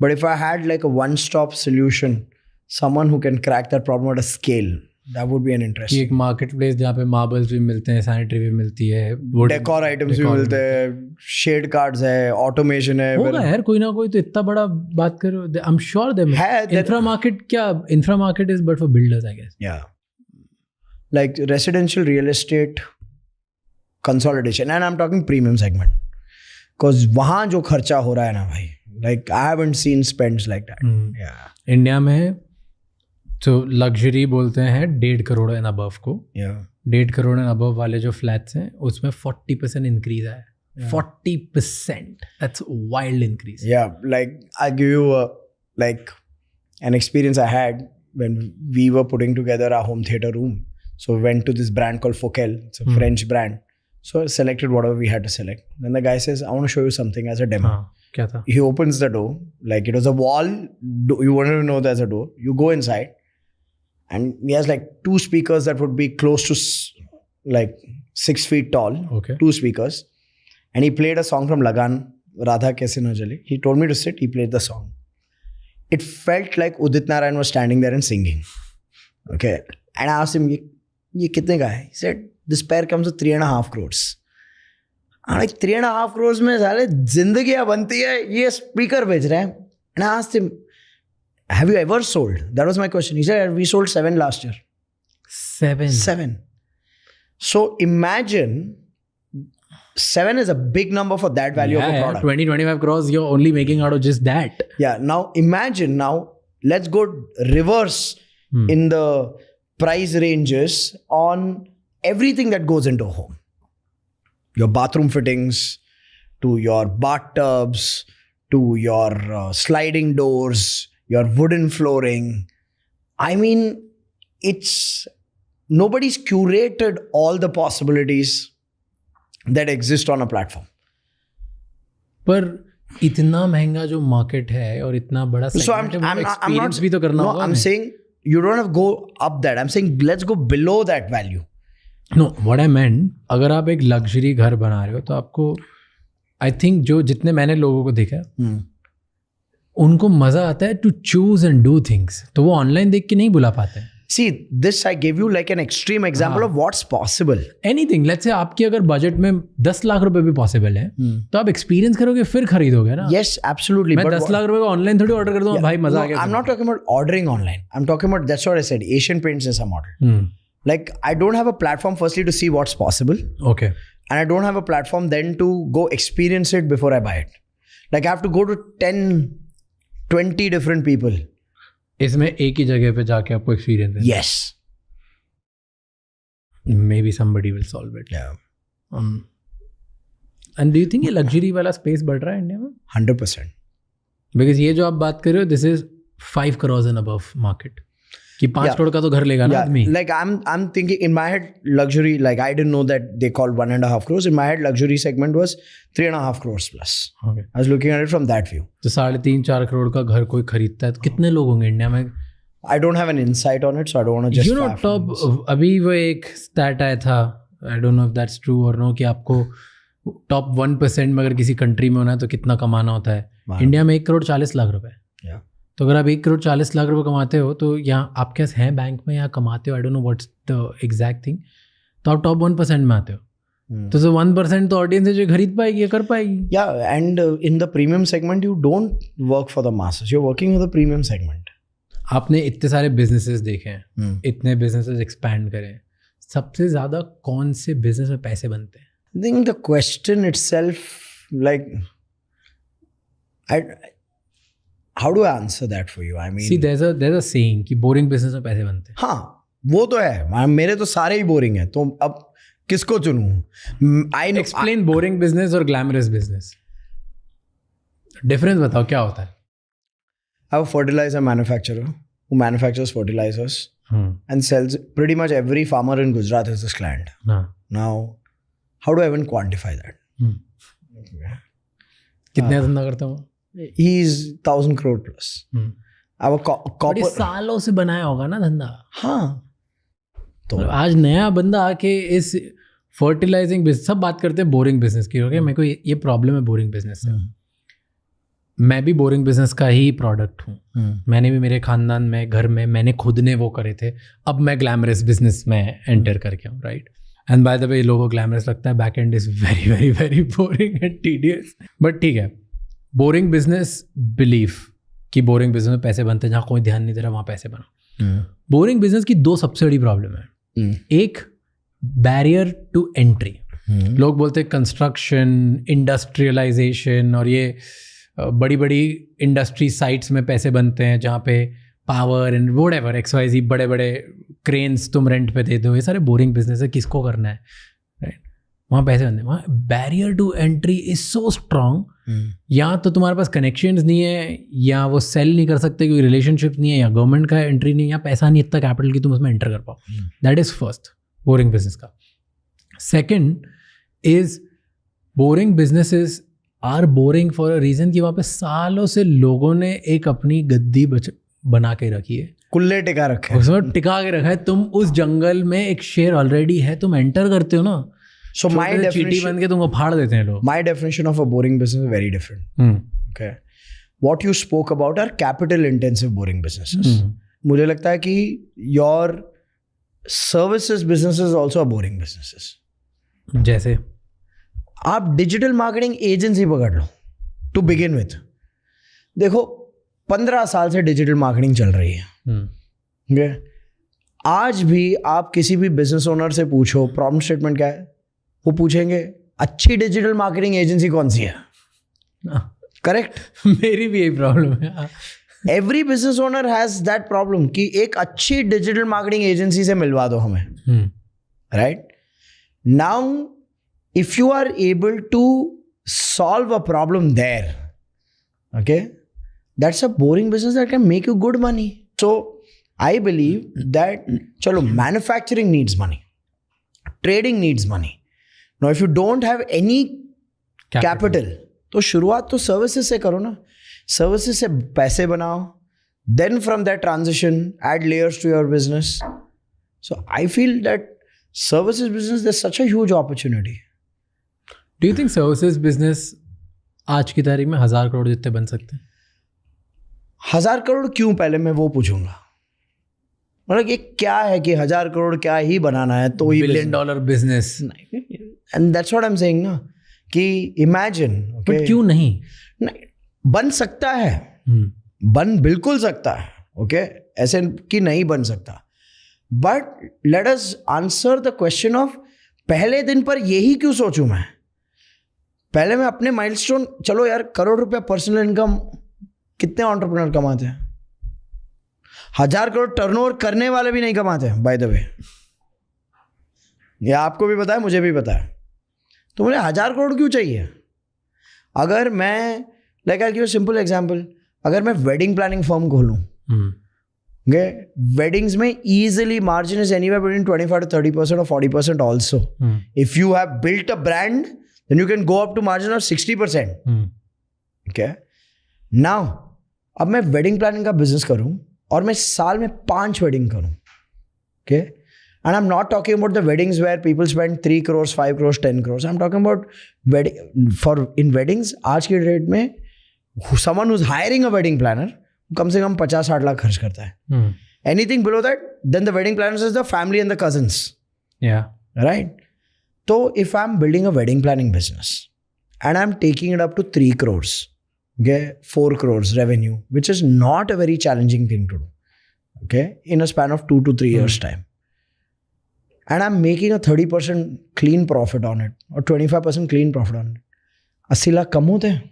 But if I had like a one-stop solution, someone who can crack that problem at a scale, that would be an कि interesting. एक मार्केट प्लेस जहाँ पे मार्बल्स भी मिलते हैं, सैनिटरी भी मिलती है, wood डेकोर आइटम्स भी decor मिलते हैं, शेड कार्ड्स है, ऑटोमेशन है. होगा यार कोई ना कोई तो. इतना बड़ा बात करो, आई एम श्योर देयर है, इंफ्रा मार्केट. क्या Infra Market is but for builders I guess. Yeah. Like residential real estate consolidation, and I'm talking premium segment, because वहाँ जो खर्चा हो रहा है ना भाई, like I haven't seen spends like that. Yeah. India में तो लग्जरी बोलते हैं 1.5 करोड़ एंड अबव को. Yeah. 1.5 करोड़ एंड अबव वाले जो फ्लैट्स हैं उसमें 40% इंक्रीज आया है. 40%. That's wild increase. Yeah. Like I'll give you like an experience I had when we were putting together our home theater room. So we went to this brand called Focal. It's a French brand. So I selected whatever we had to select. Then the guy says, I want to show you something as a demo. क्या था? He opens the door. Like it was a wall. You wouldn't know there's a door. You go inside. And he has like 2 speakers that would be close to like 6 feet tall. Okay. 2 speakers. And he played a song from Lagan, Radha Kaise Na Jale. He told me to sit. He played the song. It felt like Udit Narayan was standing there and singing. Okay. And I asked him, ये कितने का है? He said, this pair comes with 3.5 crores. I'm like, 3.5 crores में साले जिंदगियाँ बनती है, ये speaker बेच रहे हैं. And I asked him, have you ever sold? That was my question. He said, we sold 7 last year. 7. So imagine 7 is a big number for that value of a product. 20-25 crores you're only making out of just that. Yeah. Now imagine let's go reverse in the price ranges on everything that goes into a home. Your bathroom fittings, to your bathtubs, to your sliding doors, your wooden flooring. I mean, nobody's curated all the possibilities that exist on a platform. पर इतना महंगा जो market है और इतना बड़ा segment है, experience भी तो करना होगा. I'm saying you don't have to go up that. I'm saying let's go below that value. No, what I meant, अगर आप एक लग्जरी घर बना रहे हो तो आपको आई थिंक जितने मैंने लोगों को देखा उनको मजा आता है to choose and do things, तो वो ऑनलाइन देख के नहीं बुला पाते हैं. See, this I gave you like an extreme example of what's possible. Anything, let's say आपकी अगर बजट में 10 लाख रुपए भी पॉसिबल है तो आप एक्सपीरियंस करोगे फिर खरीदोगे ना. Yes, absolutely. मैं 10 लाख रुपए का ऑनलाइन थोड़ी ऑर्डर कर दूंगा भाई, मजा आ गया. I'm not talking about ordering online. I'm talking about, that's what I said, Asian Paints is a model. Like I don't have a platform firstly to see what's possible. Okay. And I don't have a platform then to go experience it before I buy it. Like I have to go to 10-20 different people. इसमें एक ही जगह पे जाके आपको experience है. Yes. Maybe somebody will solve it. Yeah. And do you think ये luxury वाला space बढ़ रहा है इंडिया में? 100%. Because ये जो आप बात कर रहे हो, this is 5 crores and above market. कि 5 करोड़ का तो घर लेगा ना आदमी. Like I'm thinking in my head luxury, like I didn't know that they called 1.5 crores. In my head luxury segment was 3.5 crores plus. Okay. I was looking at it from that view. तो 3.5-4 करोड़ का घर कोई खरीदता है तो कितने लोग होंगे इंडिया में? I don't have an insight on it, so I don't want to just. You know, top अभी वो एक stat आया था, I don't know if that's true or no, कि आपको top 1% में अगर किसी कंट्री में होना है तो कितना कमाना होता है. इंडिया में 1 करोड़ 40 लाख रुपए. तो अगर आप 1 करोड़ 40 लाख रुपए कमाते हो तो यहाँ आपके पास हैं बैंक में या कमाते हो, I don't know what's the exact thing, तो आप टॉप 1% में आते हो. तो 1% तो ऑडियंस है जो खरीद पाएगी या कर पाएगी. Yeah, and in the premium segment you don't work for the masses, you're working for the premium segment. आपने इतने सारे बिजनेसेस देखे हैं, इतने बिजनेसेस एक्सपैंड करे हैं, सबसे ज़्यादा कौन से बिजनेस में पैसे बनते हैं? I think the question itself, like, how do I answer that for you? I mean, see, there's a saying कि boring business में पैसे बनते हैं. हाँ, वो तो है. मेरे तो सारे ही बोरिंग है, तो अब किसको चुनूं? I know. Explain boring business और glamorous business. Difference बताओ क्या होता है? I have a fertilizer manufacturer who manufactures fertilizers and sells. Pretty much every farmer in Gujarat is this client. Now, how do I even quantify that? कितने धंधा करता हूँ? He's 1,000 crore plus. अब copper सालों से बनाया होगा ना धंधा. हाँ, तो आज नया बंदा आके इस फर्टिलाइजिंग बिजनेस, सब बात करते हैं बोरिंग बिजनेस की. ओके, मेरे को ये प्रॉब्लम है बोरिंग बिजनेस से. मैं भी बोरिंग बिजनेस का ही प्रोडक्ट हूँ। मैंने भी मेरे खानदान में, घर में, मैंने खुद ने वो करे थे। अब मैं ग्लैमरस बिजनेस में एंटर करके हूँ, right. And by the way लोगों को ग्लैमरस लगता है, back and is very very very boring and tedious, but ठीक है। बोरिंग बिजनेस बिलीफ कि बोरिंग बिजनेस में पैसे बनते हैं, जहाँ कोई ध्यान नहीं दे रहा वहाँ पैसे बनाओ। बोरिंग बिजनेस की दो सबसे बड़ी प्रॉब्लम है। एक, बैरियर टू एंट्री। लोग बोलते हैं कंस्ट्रक्शन, इंडस्ट्रियलाइजेशन और ये बड़ी बड़ी इंडस्ट्री साइट्स में पैसे बनते हैं, जहाँ पे पावर एंड व्हाटएवर XYZ बड़े बड़े क्रेन्स तुम रेंट पे दे दो। ये सारे बोरिंग बिजनेस है, किसको करना है, राइट। वहाँ पैसे बनते हैं। वहाँ barrier to entry is so strong. या तो तुम्हारे पास कनेक्शंस नहीं है, या वो सेल नहीं कर सकते क्योंकि रिलेशनशिप नहीं है, या गवर्नमेंट का एंट्री नहीं है, या पैसा नहीं इतना कैपिटल कि तुम उसमें एंटर कर पाओ। That is first, boring business का। Second is boring businesses are boring for a reason कि वहाँ पे सालों से लोगों ने एक अपनी गद्दी बना के रखी है, कुल्ले टिका रखे हैं, उसमें टिका के रखा है। तुम उस जंगल में एक शेर ऑलरेडी है, तुम एंटर करते हो ना, so my चींटी definition बन के तुमको फाड़ देते हैं लोग। my definition of a boring business is very different. Okay, what you spoke about are capital intensive boring businesses. मुझे लगता है कि your services businesses also are boring businesses. जैसे आप डिजिटल मार्केटिंग एजेंसी पकड़ लो टू बिगिन विथ। देखो 15 साल से डिजिटल मार्केटिंग चल रही है। okay? आज भी आप किसी भी बिजनेस ओनर से पूछो प्रॉब्लम स्टेटमेंट क्या है, वो पूछेंगे अच्छी डिजिटल मार्केटिंग एजेंसी कौन सी है। करेक्ट मेरी भी यही प्रॉब्लम है। Every business owner has that problem कि एक अच्छी डिजिटल मार्केटिंग एजेंसी से मिलवा दो हमें, right. Now if you are able to solve a problem there, okay, that's a boring business that can make you good money. So I believe that chalo, manufacturing needs money, trading needs money. Now if you don't have any capital तो शुरुआत तो services से करो ना, services से पैसे बनाओ, then from that transition add layers to your business. So I feel that services business, there's such a huge opportunity. Do you think services business आज की तारीख में 1000 करोड़ जितने बन सकते हैं? 1000 करोड़ क्यों, पहले मैं वो पूछूंगा। मतलब ये क्या है कि 1000 करोड़ क्या ही बनाना है तो ही $1 billion business. And that's what I am saying ना कि इमेजिन, बट क्यों नहीं बन सकता है, बन बिल्कुल सकता है, ओके, ऐसे कि नहीं बन सकता। But let us answer the question of पहले दिन पर यही क्यों सोचूं मैं। पहले मैं अपने माइलस्टोन, चलो यार, करोड़ रुपया पर्सनल इनकम कितने एंटरप्रेन्योर कमाते हैं? 1000 करोड़ टर्नओवर करने वाले भी नहीं कमाते हैं, बाय द वे। ये आपको भी पता है, मुझे भी पता है। तो मुझे 1000 करोड़ क्यों चाहिए? अगर मैं, like I give a simple example, अगर मैं वेडिंग प्लानिंग फर्म खोलूं, weddings में easily margin is anywhere between 25 to 30% or 40% also. If you have built a brand, then you can go up to margin of 60%. Okay. Now, अब मैं wedding planning का business करूं और मैं साल में 5 wedding करूं. Okay. And I'm not talking about the weddings where people spend 3 crores, 5 crores, 10 crores. I'm talking about in weddings, आज की डेट में someone who's hiring a wedding planner कम से कम 50-60 लाख खर्च करता है। Anything below that, then the wedding planners is the family and the cousins, right. तो if I am building a wedding planning business and I am taking it up to 3 crores, 4 crores revenue, which is not a very challenging thing to do, okay, in a span of 2 to 3 years time, and I'm making a 30% clean profit on it or 25% clean profit on it, 80 lakh कम होते हैं।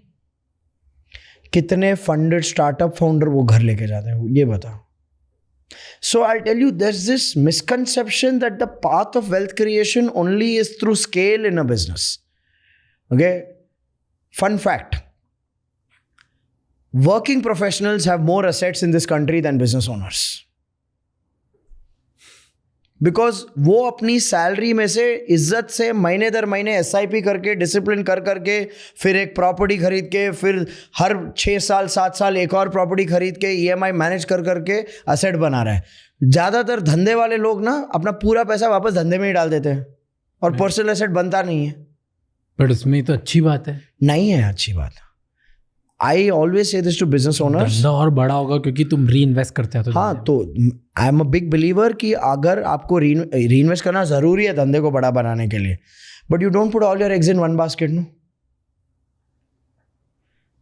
कितने funded startup founder वो घर लेके जाते हैं, ये बताओ। So I tell you, there is this misconception that the path of wealth creation only is through scale in a business, okay. Fun fact, working professionals have more assets in this country than business owners, because वो अपनी salary में से इज्जत से महीने दर महीने SIP करके, discipline कर करके, फिर एक प्रॉपर्टी खरीद के, फिर हर 6 साल 7 साल एक और प्रॉपर्टी खरीद के, EMI मैनेज कर करके असेट बना रहा है। ज़्यादातर धंधे वाले लोग ना अपना पूरा पैसा वापस धंधे में ही डाल देते हैं और पर्सनल एसेट बनता नहीं है। बट उसमें तो अच्छी बात है। नहीं है अच्छी बात। I always say this to business owners. धंधा और बड़ा होगा क्योंकि तुम री इन्वेस्ट करते हो। हाँ, तो आई एम अ बिग बिलीवर कि अगर आपको री इन्वेस्ट करना जरूरी है धंधे को बड़ा बनाने के लिए, but you don't put all your eggs in one basket. No,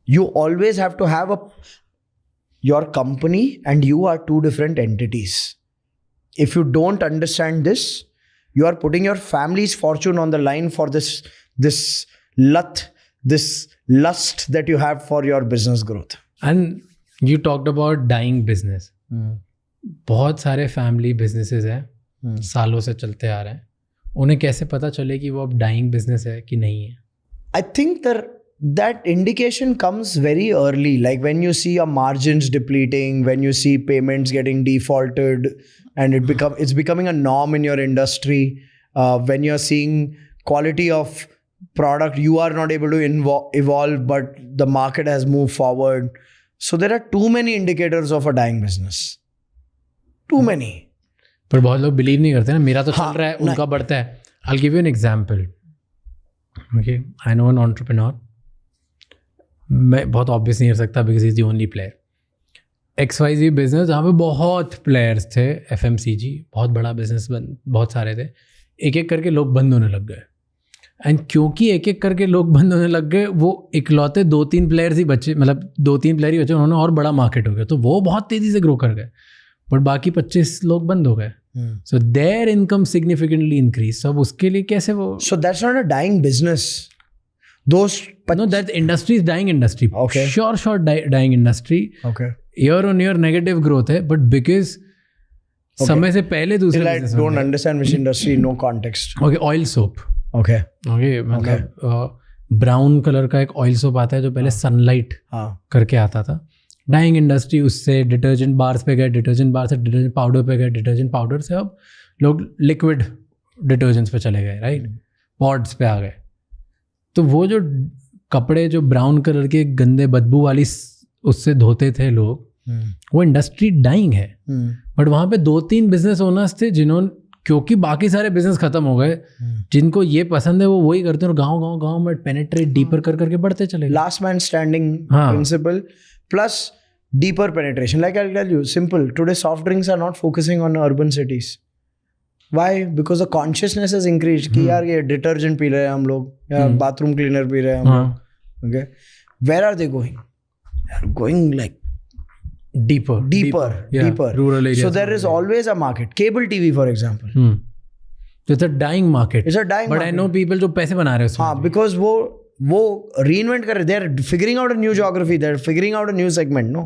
you always have to have your company and you are two different entities. If you don't understand this, you are putting your family's fortune on the line for this lust that you have for your business growth. And you talked about dying business. बहुत सारे family businesses हैं, सालों से चलते आ रहे हैं, उन्हें कैसे पता चले कि वो अब डाइंग बिजनेस है कि नहीं है? I think that indication comes very early, like when you see your margins depleting, when you see payments getting defaulted, and it's becoming a norm in your industry. When you're seeing quality of product, you are not able to evolve, but the market has moved forward. So there are too many indicators of a dying business. Too many. पर बहुत लोग believe नहीं करते ना, मेरा तो चल रहा है, उनका बढ़ता है. I'll give you an example. Okay, I know an entrepreneur. मैं बहुत ऑब्वियस नहीं कर सकता because is the only player. XYZ business जहाँ पे बहुत प्लेयर्स थे, FMCG बहुत बड़ा बिजनेस, बहुत सारे थे, एक एक करके लोग बंद होने लग गए. एंड क्योंकि एक एक करके लोग बंद होने लग गए, वो इकलौते 2-3 प्लेयर्स ही बचे, मतलब 2-3 प्लेयर ही बचे, उन्होंने और बड़ा मार्केट हो गया, तो वो बहुत तेज़ी से ग्रो कर गए, बट बाकी 25 लोग बंद हो गए. So their income significantly increase. सब उसके लिए कैसे वो? So that's not a dying business. No, that industry is dying industry. Okay. Sure, dying industry. Okay. Year on year negative growth है, but because समय से पहले दूसरे I don't understand which industry, no context. Okay, oil soap. Okay. Okay, मतलब brown colour का एक oil soap आता है जो पहले सनलाइट करके आता था. डाइंग इंडस्ट्री उससे डिटर्जेंट बार्स पे गए, डिटर्जेंट बार से डिटर्जेंट पाउडर पे गए, डिटर्जेंट पाउडर से अब लोग लिक्विड डिटर्जेंट्स पे चले गए, राइट? पॉड्स पे आ गए. तो वो जो कपड़े जो ब्राउन कलर के गंदे बदबू वाली उससे धोते थे लोग, वो इंडस्ट्री डाइंग है. बट वहाँ पे 2-3 बिजनेस ओनर्स थे जिन्होंने, क्योंकि बाकी सारे बिजनेस खत्म हो गए, जिनको ये पसंद है वो वही करते हैं और गांव में पेनिट्रेट डीपर कर करके बढ़ते चले. Last man standing principle plus deeper penetration. Like I tell you simple, today soft drinks are not focusing on urban cities. Why? Because the consciousness has increased कि यार ये डिटर्जेंट पी रहे हैं हम लोग, या बाथरूम क्लीनर पी रहे हैं हम लोग. Okay, where are they going? They are going like deeper. Rural areas. So there is always a market. Cable TV, for example. So it's a dying market. It's a dying but market. I know people जो पैसे बना रहे हैं उसमें. हाँ, because वो reinvent कर रहे. They are figuring out a new geography. They are figuring out a new segment. No,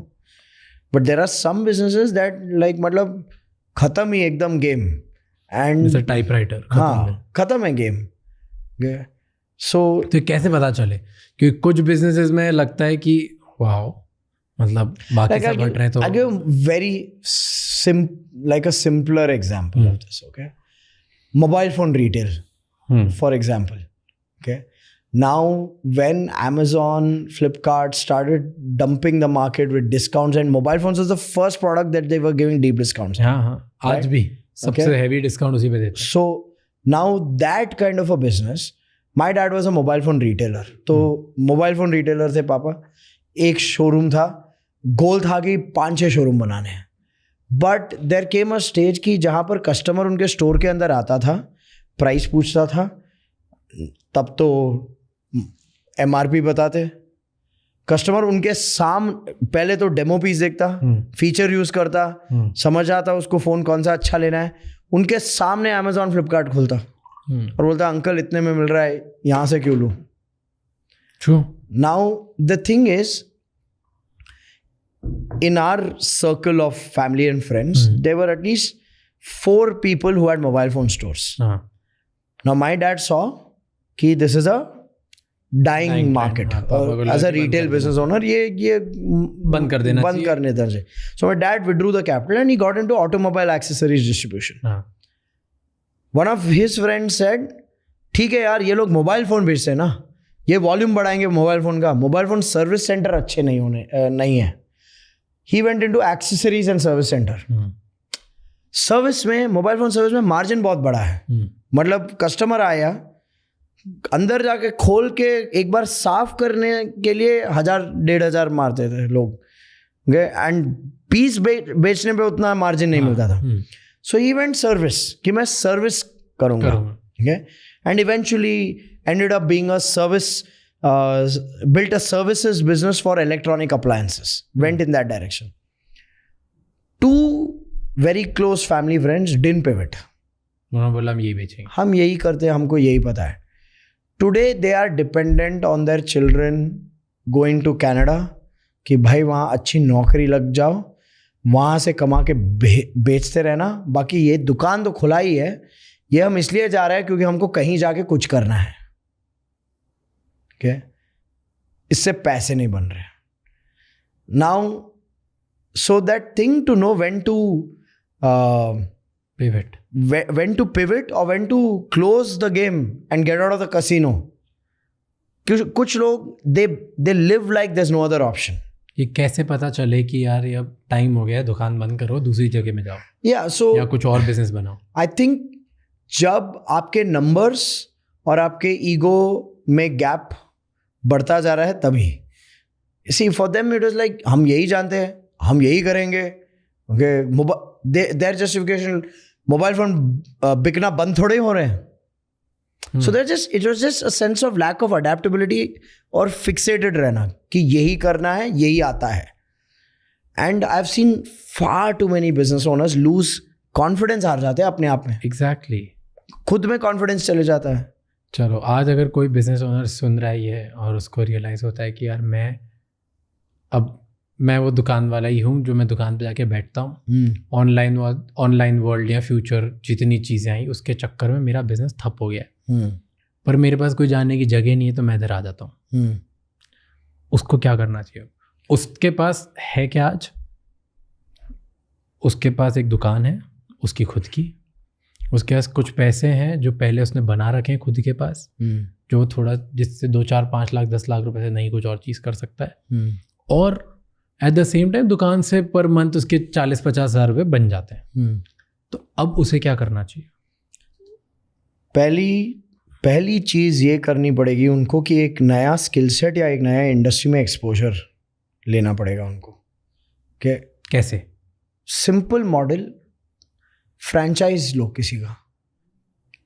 but there are some businesses that like मतलब खत्म ही एकदम game. And it's a typewriter. खत्म है गेम. So तो कैसे पता चले? क्योंकि कुछ बिजनेसेस में लगता है कि वाओ, मतलब बाकी सब बढ़ रहे हैं. तो I'll give very like a simpler example of this. Okay, mobile phone retail, for example. Okay, now when Amazon, Flipkart started dumping the market with discounts, and mobile phones was the first product that they were giving deep discounts. हाँ, आज भी सबसे heavy discount उसी पे देते. So now that kind of a business, my dad was a mobile phone retailer. तो mobile phone retailer थे पापा. एक शोरूम था, गोल था कि 5-6 शोरूम बनाने हैं. But there came a stage कि जहाँ पर कस्टमर उनके स्टोर के अंदर आता था, प्राइस पूछता था, तब तो MRP बताते. कस्टमर उनके पहले तो डेमो पीस देखता, फीचर यूज करता, समझ आता उसको फोन कौन सा अच्छा लेना है. उनके सामने Amazon, Flipkart खुलता और बोलता अंकल इतने में मिल रहा है, यहाँ से क्यों लूँ. True. Now the thing is, in our circle of family and friends, there were at least 4 people who had mobile phone stores. Now my dad saw कि this is a dying market. As a retail business owner, ये बंद करने चाहिए. So my dad withdrew the capital and he got into automobile accessories distribution. One of his friends said, ठीक है यार, ये लोग मोबाइल फोन बेचते हैं ना, ये वॉल्यूम बढ़ाएंगे मोबाइल फोन का, मोबाइल फोन सर्विस सेंटर अच्छे नहीं है. He went into accessories and service center. Service में, मोबाइल फोन सर्विस में मार्जिन बहुत बड़ा है. मतलब कस्टमर आया, अंदर जाके खोल के एक बार साफ करने के लिए 1,000-1,500 मारते थे लोग, एंड पीस बेचने पे उतना मार्जिन नहीं मिलता था. सो ही वेंट सर्विस, कि मैं सर्विस करूंगा. And eventually ended up being a service, built a services business for electronic appliances, went in that direction. 2 very close family friends didn't pivot. उन्होंने बोला हम यही बेचेंगे, हम यही करते हैं, हमको यही पता है. Today they are dependent on their children going to Canada, कि भाई वहाँ अच्छी नौकरी लग जाओ, वहाँ से कमा के बेचते रहना, बाकी ये दुकान तो खुला ही है, ये हम इसलिए जा रहे हैं क्योंकि हमको कहीं जाके कुछ करना है. इससे पैसे नहीं बन रहे. Now so that thing to know when to pivot, when to pivot or when to close the game and get out of the casino. कुछ लोग they live like there's no other option. ये कैसे पता चले कि यार ये अब टाइम हो गया है, दुकान बंद करो, दूसरी जगह में जाओ, so या कुछ और बिजनेस बनाओ? I think जब आपके नंबर्स और आपके ईगो में गैप बढ़ता जा रहा है तभी. See, for them it was like हम यही जानते हैं, हम यही करेंगे. their justification, मोबाइल फोन बिकना बंद थोड़े हो रहे हैं. So it was just a sense of lack of adaptability और fixated रहना कि यही करना है, यही आता है. And I've seen far too many business owners lose confidence, हार जाते हैं अपने आप में. Exactly. खुद में confidence चले जाता है. चलो आज अगर कोई बिजनेस ओनर सुन रहा ही है और उसको रियलाइज़ होता है कि यार मैं वो दुकान वाला ही हूँ जो मैं दुकान पे जाके बैठता हूँ, ऑनलाइन वर्ल्ड या फ्यूचर जितनी चीज़ें आई उसके चक्कर में मेरा बिजनेस ठप हो गया है, पर मेरे पास कोई जाने की जगह नहीं है तो मैं इधर आ जाता हूँ. उसको क्या करना चाहिए? उसके पास है क्या आज? उसके पास एक दुकान है उसकी खुद की, उसके पास कुछ पैसे हैं जो पहले उसने बना रखे हैं खुद के पास, जो थोड़ा जिससे 2, 4, 5 लाख 10 लाख रुपए से नहीं कुछ और चीज़ कर सकता है, और एट द सेम टाइम दुकान से पर मंथ उसके 40-50 हज़ार रुपये बन जाते हैं. तो अब उसे क्या करना चाहिए? पहली चीज़ ये करनी पड़ेगी उनको कि एक नया स्किल सेट या एक नया इंडस्ट्री में एक्सपोजर लेना पड़ेगा उनको. कैसे? सिंपल मॉडल, फ्रैंचाइज लो किसी का,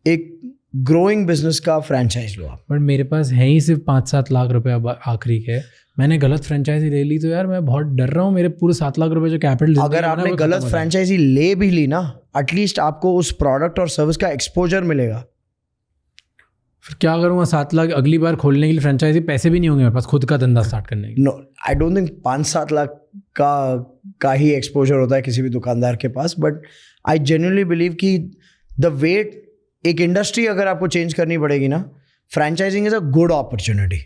एक ग्रोइंग बिजनेस का फ्रैंचाइज लो आप. पर मेरे पास है ही सिर्फ 5-7 लाख रुपए अब आखिरी के, मैंने गलत फ्रेंचाइजी ले ली तो यार मैं बहुत डर रहा हूँ, मेरे पूरे 7 लाख रुपए जो कैपिटल. अगर आपने गलत फ्रेंचाइजी ले भी ली ना, एटलीस्ट आपको उस प्रोडक्ट और सर्विस का एक्सपोजर मिलेगा. फिर क्या करूँगा? 7 लाख अगली बार खोलने के लिए फ्रेंचाइजी पैसे भी नहीं होंगे मेरे पास खुद का धंधा स्टार्ट करने के. No, I don't think 5-7 lakh का ही एक्सपोजर होता है किसी भी दुकानदार के पास. बट आई जेन्युइनली बिलीव कि द वेट, एक इंडस्ट्री अगर आपको चेंज करनी पड़ेगी ना, franchising is a good opportunity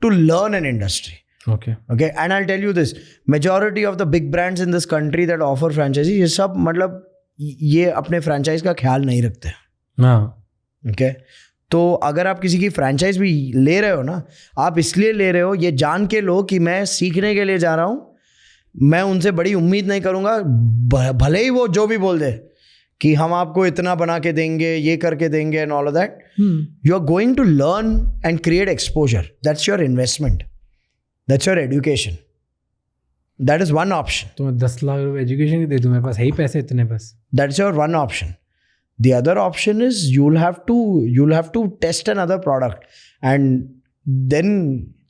to learn an industry. Okay. And I'll tell you this, majority of the big brands in this country that offer franchisee, ये सब मतलब ये अपने फ्रेंचाइज का ख्याल नहीं रखते. Okay. तो अगर आप किसी की फ्रेंचाइज भी ले रहे हो ना, आप इसलिए ले रहे हो, ये जान के लो कि मैं सीखने के लिए जा रहा हूँ, मैं उनसे बड़ी उम्मीद नहीं करूँगा, भले ही वो जो भी बोल दे कि हम आपको इतना बना के देंगे, ये करके देंगे and all of that. You are going to learn and create exposure. That's your investment. That's your education. That is one option. तो मैं 10 लाख रुपए एजुकेशन की दे दूँ, मेरे पास है ही पैसे इतने बस. That's your one option. The other option is you'll have to test another product, and then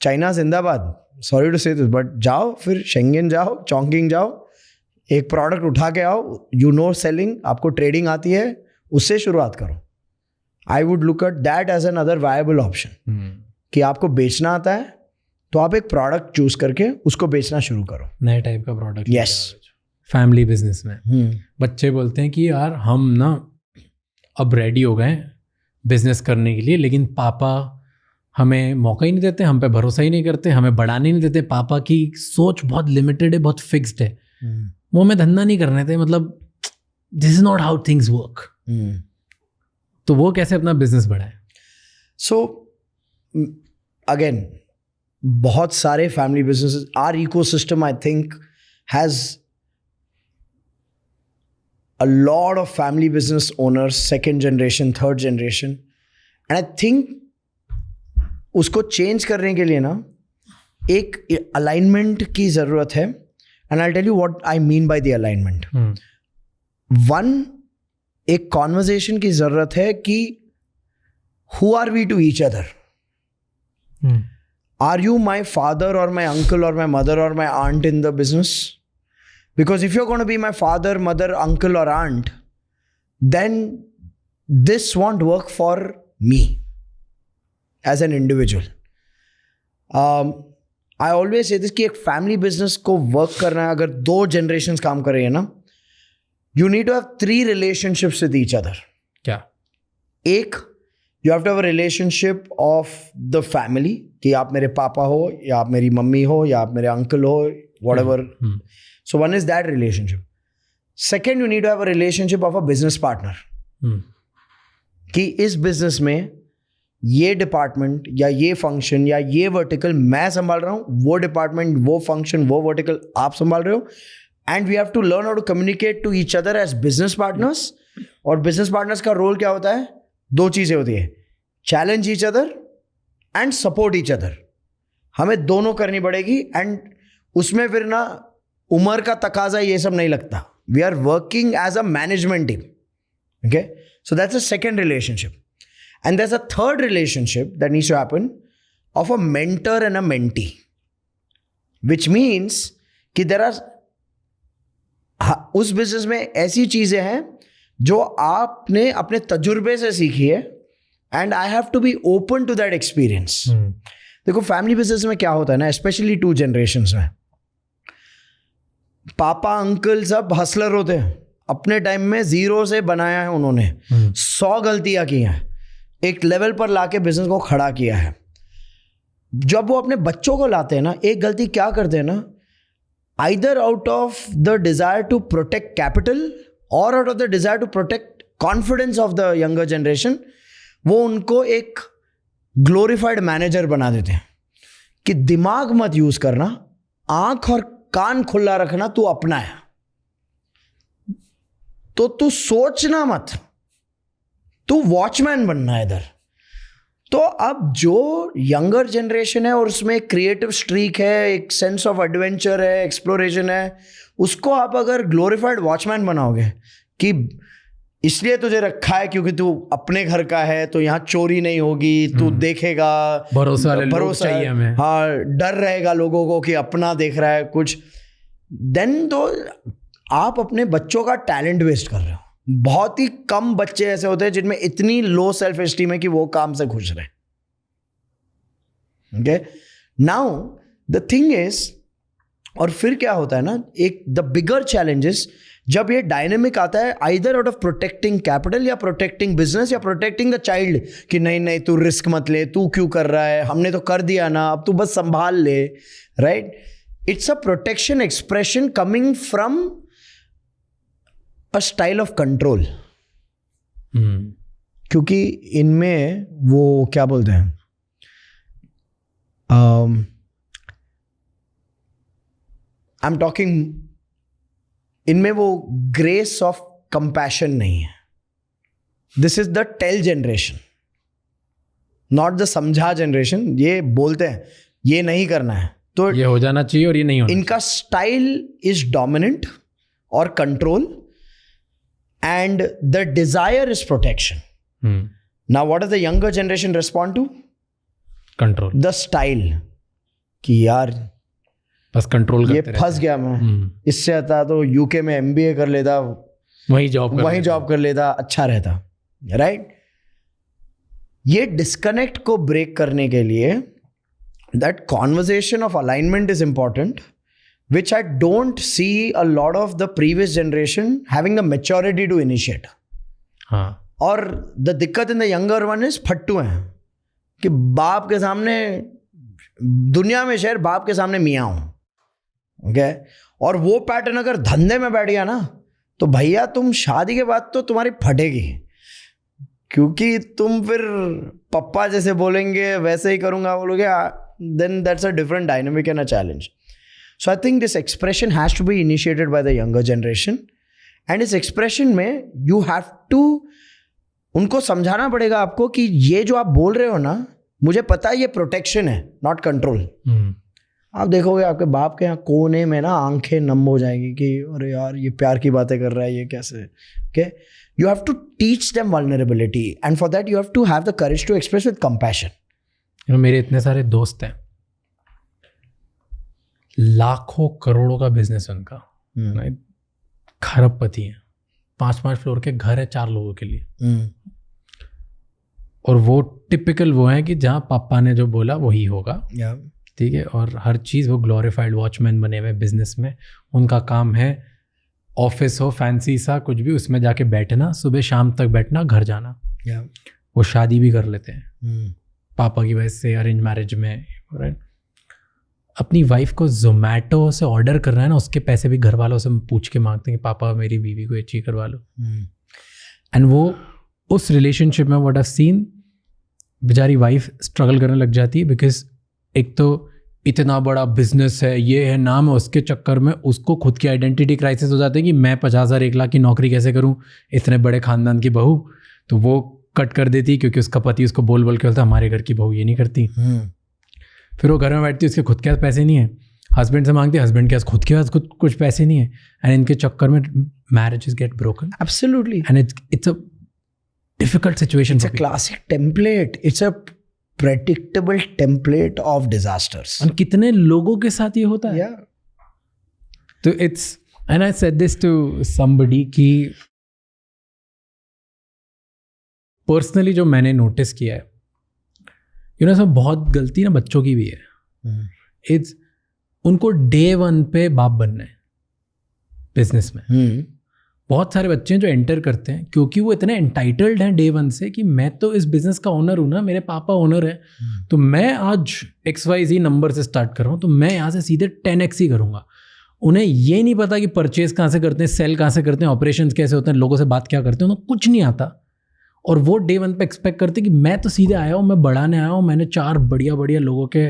China जिंदाबाद. Sorry to say this, but जाओ फिर शेंगेन जाओ, चोंकिंग जाओ, एक प्रोडक्ट उठा के आओ, you know selling, आपको ट्रेडिंग आती है, उससे शुरुआत करो. I would look at that as another viable option. कि आपको बेचना आता है तो आप एक प्रोडक्ट चूज करके उसको बेचना शुरू करो, नए टाइप का प्रोडक्ट. यस. फैमिली बिजनेस में बच्चे बोलते हैं कि यार हम ना अब रेडी हो गए बिजनेस करने के लिए, लेकिन पापा हमें मौका ही नहीं देते, हम पे भरोसा ही नहीं करते, हमें बढ़ाने नहीं देते. पापा की सोच बहुत लिमिटेड है, बहुत फिक्स्ड है, वो हमें धंधा नहीं करने देते. मतलब this is not how things work. तो वो कैसे अपना बिजनेस बढ़ाए? सो अगेन बहुत सारे family businesses, our ecosystem I think has a lot of family business owners, second generation, third generation, and I think उसको चेंज करने के लिए ना एक अलाइनमेंट की ज़रूरत है. And I tell you what I mean by the alignment. One, एक कॉन्वर्जेशन की ज़रूरत है कि who are we to each other. Are you my father or my uncle or my mother or my aunt in the business? Because if you're going to be my father, mother, uncle or aunt, then this won't work for me as an individual. I always say this कि एक family business को work करना है, अगर 2 generations काम कर रही है ना, you need to have 3 relationships with each other. क्या? एक, you have to have a relationship of the family, कि आप मेरे पापा हो या आप मेरी मम्मी हो या आप मेरे अंकल हो, whatever. So one is that relationship. Second, you need to have a relationship of a business partner. कि इस business में ये डिपार्टमेंट या ये फंक्शन या ये वर्टिकल मैं संभाल रहा हूँ, वो डिपार्टमेंट, वो फंक्शन, वो वर्टिकल आप संभाल रहे हो. And we have to learn how to communicate to each other as business partners. और बिजनेस पार्टनर्स का रोल क्या होता है? 2 चीज़ें होती है, challenge each other and support each other. हमें दोनों करनी पड़ेगी. एंड उसमें फिर ना उम्र का तकाजा ये सब नहीं लगता. We are working as a management team. Okay, so that's a second relationship. And there's a third relationship that needs to happen of a mentor and a mentee, which means कि there are, उस business में ऐसी चीजें हैं जो आपने अपने तजुर्बे से सीखी है. And I have to be open to that experience. देखो फैमिली बिजनेस में क्या होता है ना, स्पेशली 2 generations में, पापा अंकल सब हसलर होते हैं. अपने टाइम में 0 से बनाया है उन्होंने, 100 गलतियां की हैं, एक लेवल पर लाके बिजनेस को खड़ा किया है. जब वो अपने बच्चों को लाते हैं ना, एक गलती क्या करते हैं ना, either out of the desire to protect capital और out of the desire to protect confidence of the younger generation, वो उनको एक ग्लोरिफाइड मैनेजर बना देते हैं कि दिमाग मत यूज करना, आंख और कान खुला रखना, तू अपना है तो तू सोचना मत, तू वॉचमैन बनना है इधर. तो अब जो यंगर जनरेशन है और उसमें क्रिएटिव स्ट्रीक है, एक सेंस ऑफ एडवेंचर है, एक्सप्लोरेशन है, उसको आप अगर ग्लोरिफाइड वॉचमैन बनाओगे कि इसलिए तुझे रखा है क्योंकि तू अपने घर का है, तो यहाँ चोरी नहीं होगी, तू देखेगा, भरोसा चाहिए हमें, हाँ, डर रहेगा लोगों को कि अपना देख रहा है कुछ, देन तो आप अपने बच्चों का टैलेंट वेस्ट कर रहे हो. बहुत ही कम बच्चे ऐसे होते हैं जिनमें इतनी लो सेल्फ एस्टीम है कि वो काम से खुश रहे. Okay, now the thing is, और फिर क्या होता है ना, एक द बिगर चैलेंजेस जब ये डायनेमिक आता है, either out of protecting capital या प्रोटेक्टिंग बिजनेस या प्रोटेक्टिंग द चाइल्ड, कि नहीं नहीं तू रिस्क मत ले, तू क्यों कर रहा है, हमने तो कर दिया ना, अब तू बस संभाल ले, right. It's a protection expression coming from a style of control. क्योंकि इनमें वो क्या बोलते हैं, आई एम टॉकिंग, इनमें वो ग्रेस ऑफ कंपैशन नहीं है. This is the tell generation, not the समझा जनरेशन. ये बोलते हैं ये नहीं करना है तो ये हो जाना चाहिए और ये नहीं होना. इनका स्टाइल इज डोमिनेंट और control, and the desire is protection. Now what is the younger generation respond to? Control, the style, कि यार बस कंट्रोल, ये फंस गया मैं, इससे आता तो यूके में MBA कर लेता, वहीं जॉब कर लेता, अच्छा रहता, राइट. ये डिस्कनेक्ट को ब्रेक करने के लिए that conversation of alignment is important, which I don't see a lot of the previous generation having the maturity to initiate. हाँ. और the दिक्कत in the younger one is फट्टू हैं कि बाप के सामने, दुनिया में शेर बाप के सामने मियाँ हूँ. ओके, और वो पैटर्न अगर धंधे में बैठ गया ना, तो भैया तुम शादी के बाद तो तुम्हारी फटेगी, क्योंकि तुम फिर पप्पा जैसे बोलेंगे वैसे ही करूँगा बोलोगे, then that's a different dynamic and a challenge. So I think this expression has to be initiated by the younger generation, and इस expression में you have to उनको समझाना पड़ेगा आपको कि ये जो आप बोल रहे हो ना, मुझे पता है ये प्रोटेक्शन है, नॉट कंट्रोल। आप देखोगे आपके बाप के यहाँ कोने में ना आंखें नम हो जाएंगी कि अरे यार ये प्यार की बातें कर रहा है, ये कैसे। Okay, you have to teach them vulnerability and for that you have to have the courage to express with compassion. मेरे इतने सारे दोस्त हैं, लाखों करोड़ों का बिजनेस है उनका, खरबपति हैं, 5-5 फ्लोर के घर है 4 लोगों के लिए, और वो टिपिकल वो है कि जहाँ पापा ने जो बोला वही होगा, ठीक है, और हर चीज़ वो ग्लोरीफाइड वॉचमैन बने हुए बिजनेस में। उनका काम है ऑफिस हो फैंसी सा कुछ भी, उसमें जाके बैठना, सुबह शाम तक बैठना, घर जाना। वो शादी भी कर लेते हैं पापा की वजह से, अरेंज मैरिज में, राइट। अपनी वाइफ को जोमेटो से ऑर्डर करना है ना, उसके पैसे भी घर वालों से पूछ के मांगते हैं कि पापा मेरी बीवी को ये चीज़ करवा लो। एंड वो उस रिलेशनशिप में व्हाट आई सीन, बेचारी वाइफ स्ट्रगल करने लग जाती है, बिकॉज एक तो इतना बड़ा बिजनेस है, ये है, नाम है, उसके चक्कर में उसको खुद की आइडेंटिटी क्राइसिस हो जाते हैं कि मैं 50,000 1 लाख की नौकरी कैसे करूं, इतने बड़े खानदान की बहू। तो वो कट कर देती क्योंकि उसका पति उसको बोल बोल के बोलता हमारे घर की बहू ये नहीं करती। फिर वो घर में बैठती, उसके खुद के पास पैसे नहीं है, हस्बैंड से मांगती, हस्बैंड के पास खुद के पास कुछ पैसे नहीं है, एंड इनके चक्कर में marriages get broken. Absolutely, and it's a difficult situation. It's a classic template, it's a predictable template of disasters. और कितने लोगों के साथ ये होता है। तो it's, and I said this to somebody कि पर्सनली जो मैंने नोटिस किया है, यू नो, सब बहुत गलती ना बच्चों की भी है। इट्स उनको डे 1 पे बाप बनना है बिजनेस में। बहुत सारे बच्चे हैं जो एंटर करते हैं क्योंकि वो इतने एंटाइटल्ड हैं डे 1 से कि मैं तो इस बिजनेस का ओनर हूँ ना, मेरे पापा ओनर है, तो मैं आज XYZ नंबर से स्टार्ट कर रहा हूँ, तो मैं यहाँ से सीधे 10x ही करूँगा। उन्हें ये नहीं पता कि परचेज कहाँ से करते हैं, सेल कहाँ से करते हैं, ऑपरेशंस कैसे होते हैं, लोगों से बात क्या करते हैं, उन्हें कुछ नहीं आता। और वो डे 1 पे एक्सपेक्ट करते कि मैं तो सीधे आया हूँ, मैं बढ़ाने आया हूँ, मैंने 4 बढ़िया बढ़िया लोगों के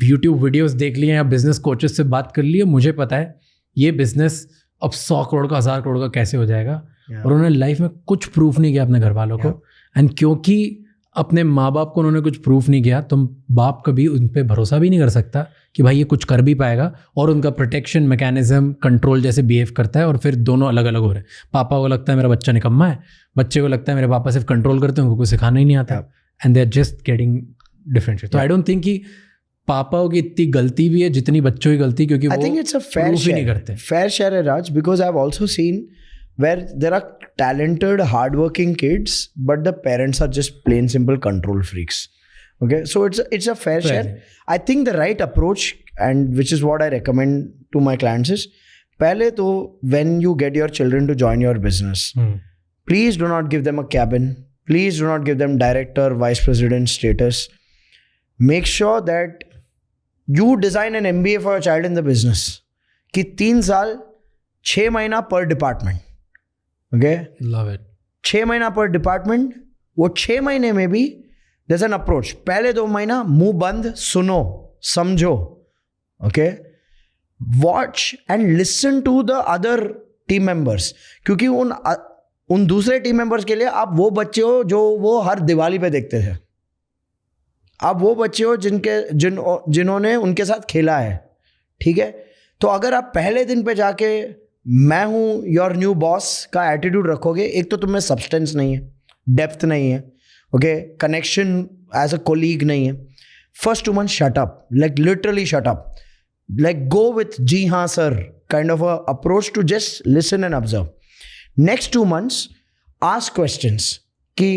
यूट्यूब वीडियोस देख लिए या बिजनेस कोचेस से बात कर ली है, मुझे पता है ये बिजनेस अब 100 करोड़ का 1000 करोड़ का कैसे हो जाएगा। और उन्होंने लाइफ में कुछ प्रूफ नहीं किया अपने घर वालों को, एंड क्योंकि अपने माँ बाप को उन्होंने कुछ प्रूफ नहीं किया, तो बाप कभी उन पर भरोसा भी नहीं कर सकता कि भाई ये कुछ कर भी पाएगा, और उनका प्रोटेक्शन मैकेनिज्म कंट्रोल जैसे बिहेव करता है, और फिर दोनों अलग अलग हो रहे हैं। पापा को लगता है मेरा बच्चा निकम्मा है, बच्चे को लगता है मेरे पापा सिर्फ कंट्रोल करते हैं, उनको कुछ सिखाना ही नहीं आता, and they are just getting different. तो आई डोंट थिंक कि पापाओं की इतनी गलती भी है जितनी बच्चों की गलती, क्योंकि I think it's a fair share है राज, because I've also seen where there are talented hardworking kids but the parents are just plain simple control freaks. Okay, so it's a fair share. I think the right approach, and which is what I recommend to my clients, is पहले तो when you get your children to join your business, please do not give them a cabin, please do not give them director, vice president status. Make sure that you design an MBA for your child in the business कि 3 साल 6 महीना per department. Okay? Love it. 6 महीना per department, वो 6 महीने में भी there's an approach. पहले 2 महीना मुंह बंद, सुनो, समझो. Okay? Watch and listen to the other team members. क्योंकि उन दूसरे टीम मेंबर्स के लिए आप वो बच्चे हो जो वो हर दिवाली पे देखते थे। आप वो बच्चे हो जिन्होंने उनके साथ खेला है, ठीक है। तो अगर आप पहले दिन पे जाके मैं हूँ योर न्यू बॉस का एटीट्यूड रखोगे, एक तो तुम्हें सब्सटेंस नहीं है, डेप्थ नहीं है, okay, connection as a colleague नहीं है। First 2 months shut up, like literally shut up, like go with जी हाँ sir kind of a approach to just listen and observe. Next 2 months ask questions कि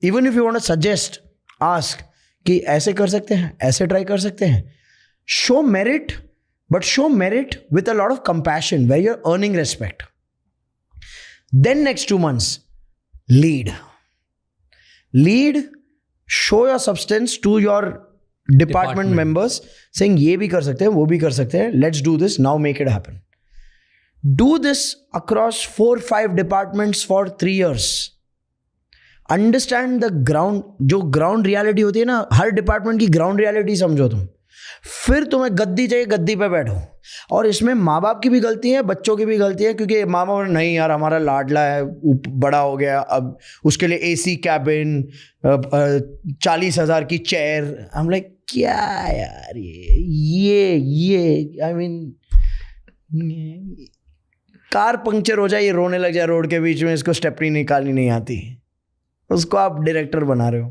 even if you want to suggest, ask कि ऐसे कर सकते हैं, ऐसे try कर सकते हैं। Show merit, but show merit with a lot of compassion where you are earning respect. Then next 2 months lead, show your substance to your department members, saying ये भी कर सकते हैं, वो भी कर सकते हैं, let's do this now, make it happen. Do this across 4-5 departments for 3 years। Understand the ground, जो ग्राउंड रियलिटी होती है ना, हर डिपार्टमेंट की ग्राउंड रियलिटी समझो तुम। फिर तुम्हें गद्दी चाहिए, गद्दी पे बैठो। और इसमें माँ बाप की भी गलती है, बच्चों की भी गलती है, क्योंकि माँ बाप नहीं यार हमारा लाडला है, बड़ा हो गया, अब उसके लिए एसी कैबिन, 40,000 की चेयर। हम लाइक क्या यार ये आई मीन कार पंक्चर हो जाए, ये रोने लग जाए रोड के बीच में, इसको स्टेपनी निकालनी नहीं आती, उसको आप डायरेक्टर बना रहे हो।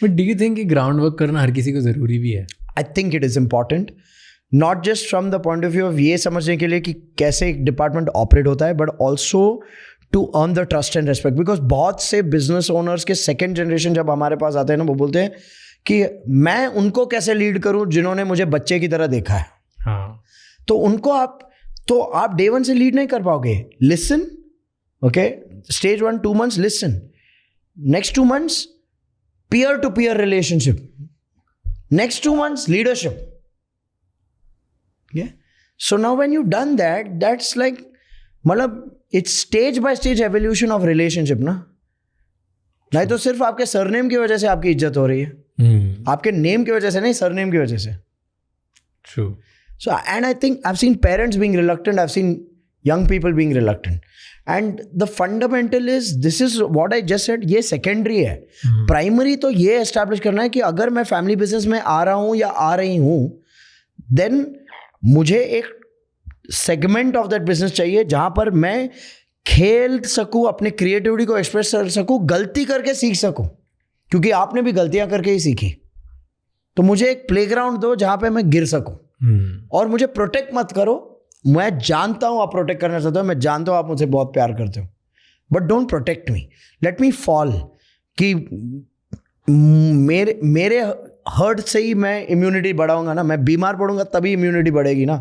बट डू यू थिंक कि ग्राउंड वर्क करना हर किसी को ज़रूरी भी है? I think it is important, not just from the point of view of ये समझने के लिए कि कैसे एक डिपार्टमेंट ऑपरेट होता है, but also to earn the trust and respect. Because बहुत से बिजनेस ओनर्स के सेकेंड जनरेशन जब हमारे पास आते हैं ना, वो बोलते हैं कि मैं उनको कैसे लीड करूं जिन्होंने मुझे बच्चे की तरह देखा है। हाँ, तो उनको आप डे वन से लीड नहीं कर पाओगे। Listen, okay, stage 1 2 months listen, next 2 months peer to peer relationship, next 2 months leadership. Yeah, so now when you've done that, that's like मतलब it's stage by stage evolution of relationship ना। नहीं तो सिर्फ आपके surname की वजह से आपकी इज्जत हो रही है, आपके नेम की वजह से नहीं, सरनेम की वजह से। True. So and I think I've seen parents being reluctant, I've seen young people being reluctant, and the fundamental is this is what I just said, ये secondary है। प्राइमरी तो ये एस्टैब्लिश करना है कि अगर मैं फैमिली बिजनेस में आ रहा हूँ या आ रही हूँ, देन मुझे एक सेगमेंट ऑफ दैट बिजनेस चाहिए जहाँ पर मैं खेल सकूँ, अपने क्रिएटिविटी को एक्सप्रेस कर सकूँ, गलती करके सीख सकूँ, क्योंकि आपने भी गलतियाँ करके ही सीखी। तो मुझे एक प्लेग्राउंड दो जहाँ पे मैं गिर सकूँ, और मुझे प्रोटेक्ट मत करो। मैं जानता हूँ आप प्रोटेक्ट करना चाहते हो, मैं जानता हूँ आप मुझसे बहुत प्यार करते हो, but don't protect me, let me fall. कि मेरे हर्ट से ही मैं इम्यूनिटी बढ़ाऊंगा ना, मैं बीमार पड़ूंगा तभी इम्यूनिटी बढ़ेगी ना।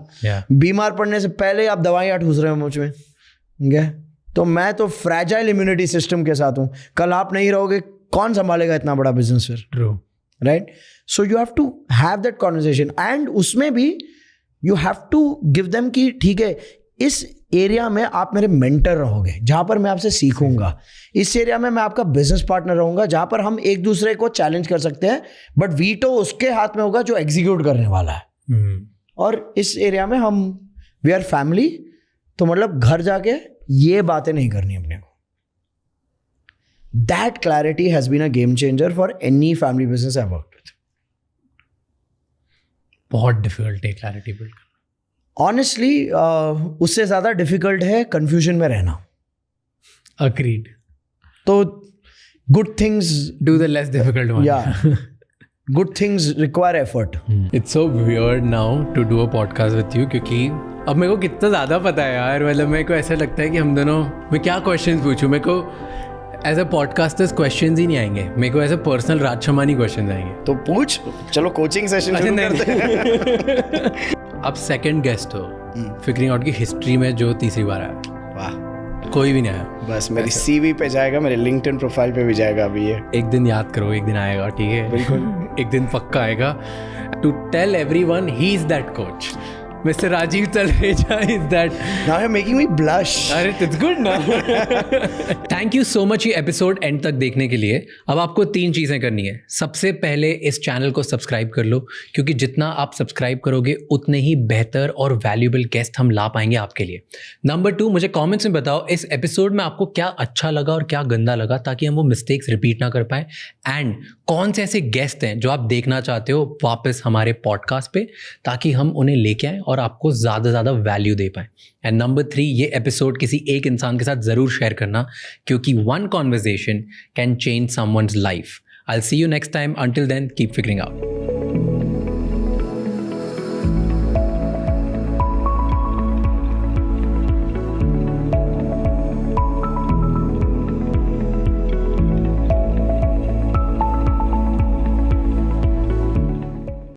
बीमार पड़ने से पहले आप दवाइयाँ ठूस रहे हो मुझ में, ठीक है? तो मैं तो फ्रैजाइल इम्यूनिटी सिस्टम के साथ हूँ, कल आप नहीं रहोगे, कौन संभालेगा इतना बड़ा बिजनेस फिर? True, right? So you have to have that conversation, and उसमें भी you have to give them कि ठीक है, इस एरिया में आप मेरे मेंटर रहोगे जहाँ पर मैं आपसे सीखूंगा, इस एरिया में मैं आपका बिजनेस पार्टनर रहूंगा जहाँ पर हम एक दूसरे को चैलेंज कर सकते हैं, बट वीटो उसके हाथ में होगा जो एग्जीक्यूट करने वाला है। और इस एरिया में हम वी आर फैमिली, तो मतलब घर जाके ये बातें नहीं करनी अपने को। That clarity has been a game changer for any family business I worked with. बहुत डिफिकल्ट है क्लैरिटी बिल्ड करना। ऑनेस्टली उससे ज़्यादा डिफिकल्ट है कंफ्यूजन में रहना। अग्रीड। तो good things do the less difficult one. या good things require effort. It's so weird now to do a podcast with you, क्योंकि अब मेरे को कितना ज़्यादा पता है यार। मतलब मेरे को ऐसा लगता है कि हम दोनों, मैं क्या क्वेश्चंस पूछूं, मेरे को एज अ पॉडकास्टर्स क्वेश्चंस ही नहीं आएंगे, मेरे को as a personal Raj Shamani questions आएंगे। तो पूछ, चलो कोचिंग सेशन शुरू करते हैं। आप सेकंड गेस्ट हो फिगरिंग आउट की हिस्ट्री में जो तीसरी बार आया। वाह, कोई भी नहीं आया। बस मेरी सीवी पे जाएगा, मेरे लिंक्डइन प्रोफाइल पे भी जाएगा अभी ये। एक दिन याद करो, एक दिन आएगा, ठीक है? बिल्कुल। एक दिन पक्का आएगा। To tell everyone he is that coach, Mr. Rajiv Talreja is that. Now you're making me blush. अरे it's good ना। Thank you so much ये एपिसोड एंड तक देखने के लिए। अब आपको 3 चीज़ें करनी है। सबसे पहले इस चैनल को सब्सक्राइब कर लो, क्योंकि जितना आप सब्सक्राइब करोगे उतने ही बेहतर और वैल्यूएबल गेस्ट हम ला पाएंगे आपके लिए। नंबर 2, मुझे कमेंट्स में बताओ इस एपिसोड में आपको क्या अच्छा लगा और क्या गंदा लगा, ताकि हम वो मिस्टेक्स रिपीट ना कर पाए। एंड कौन से ऐसे गेस्ट हैं जो आप देखना चाहते हो वापस हमारे पॉडकास्ट पे, ताकि हम उन्हें लेके आएँ और आपको ज़्यादा ज़्यादा वैल्यू दे पाएँ। एंड नंबर 3, ये एपिसोड किसी एक इंसान के साथ ज़रूर शेयर करना, क्योंकि one conversation can change someone's life. I'll see you next time. Until then, keep figuring out.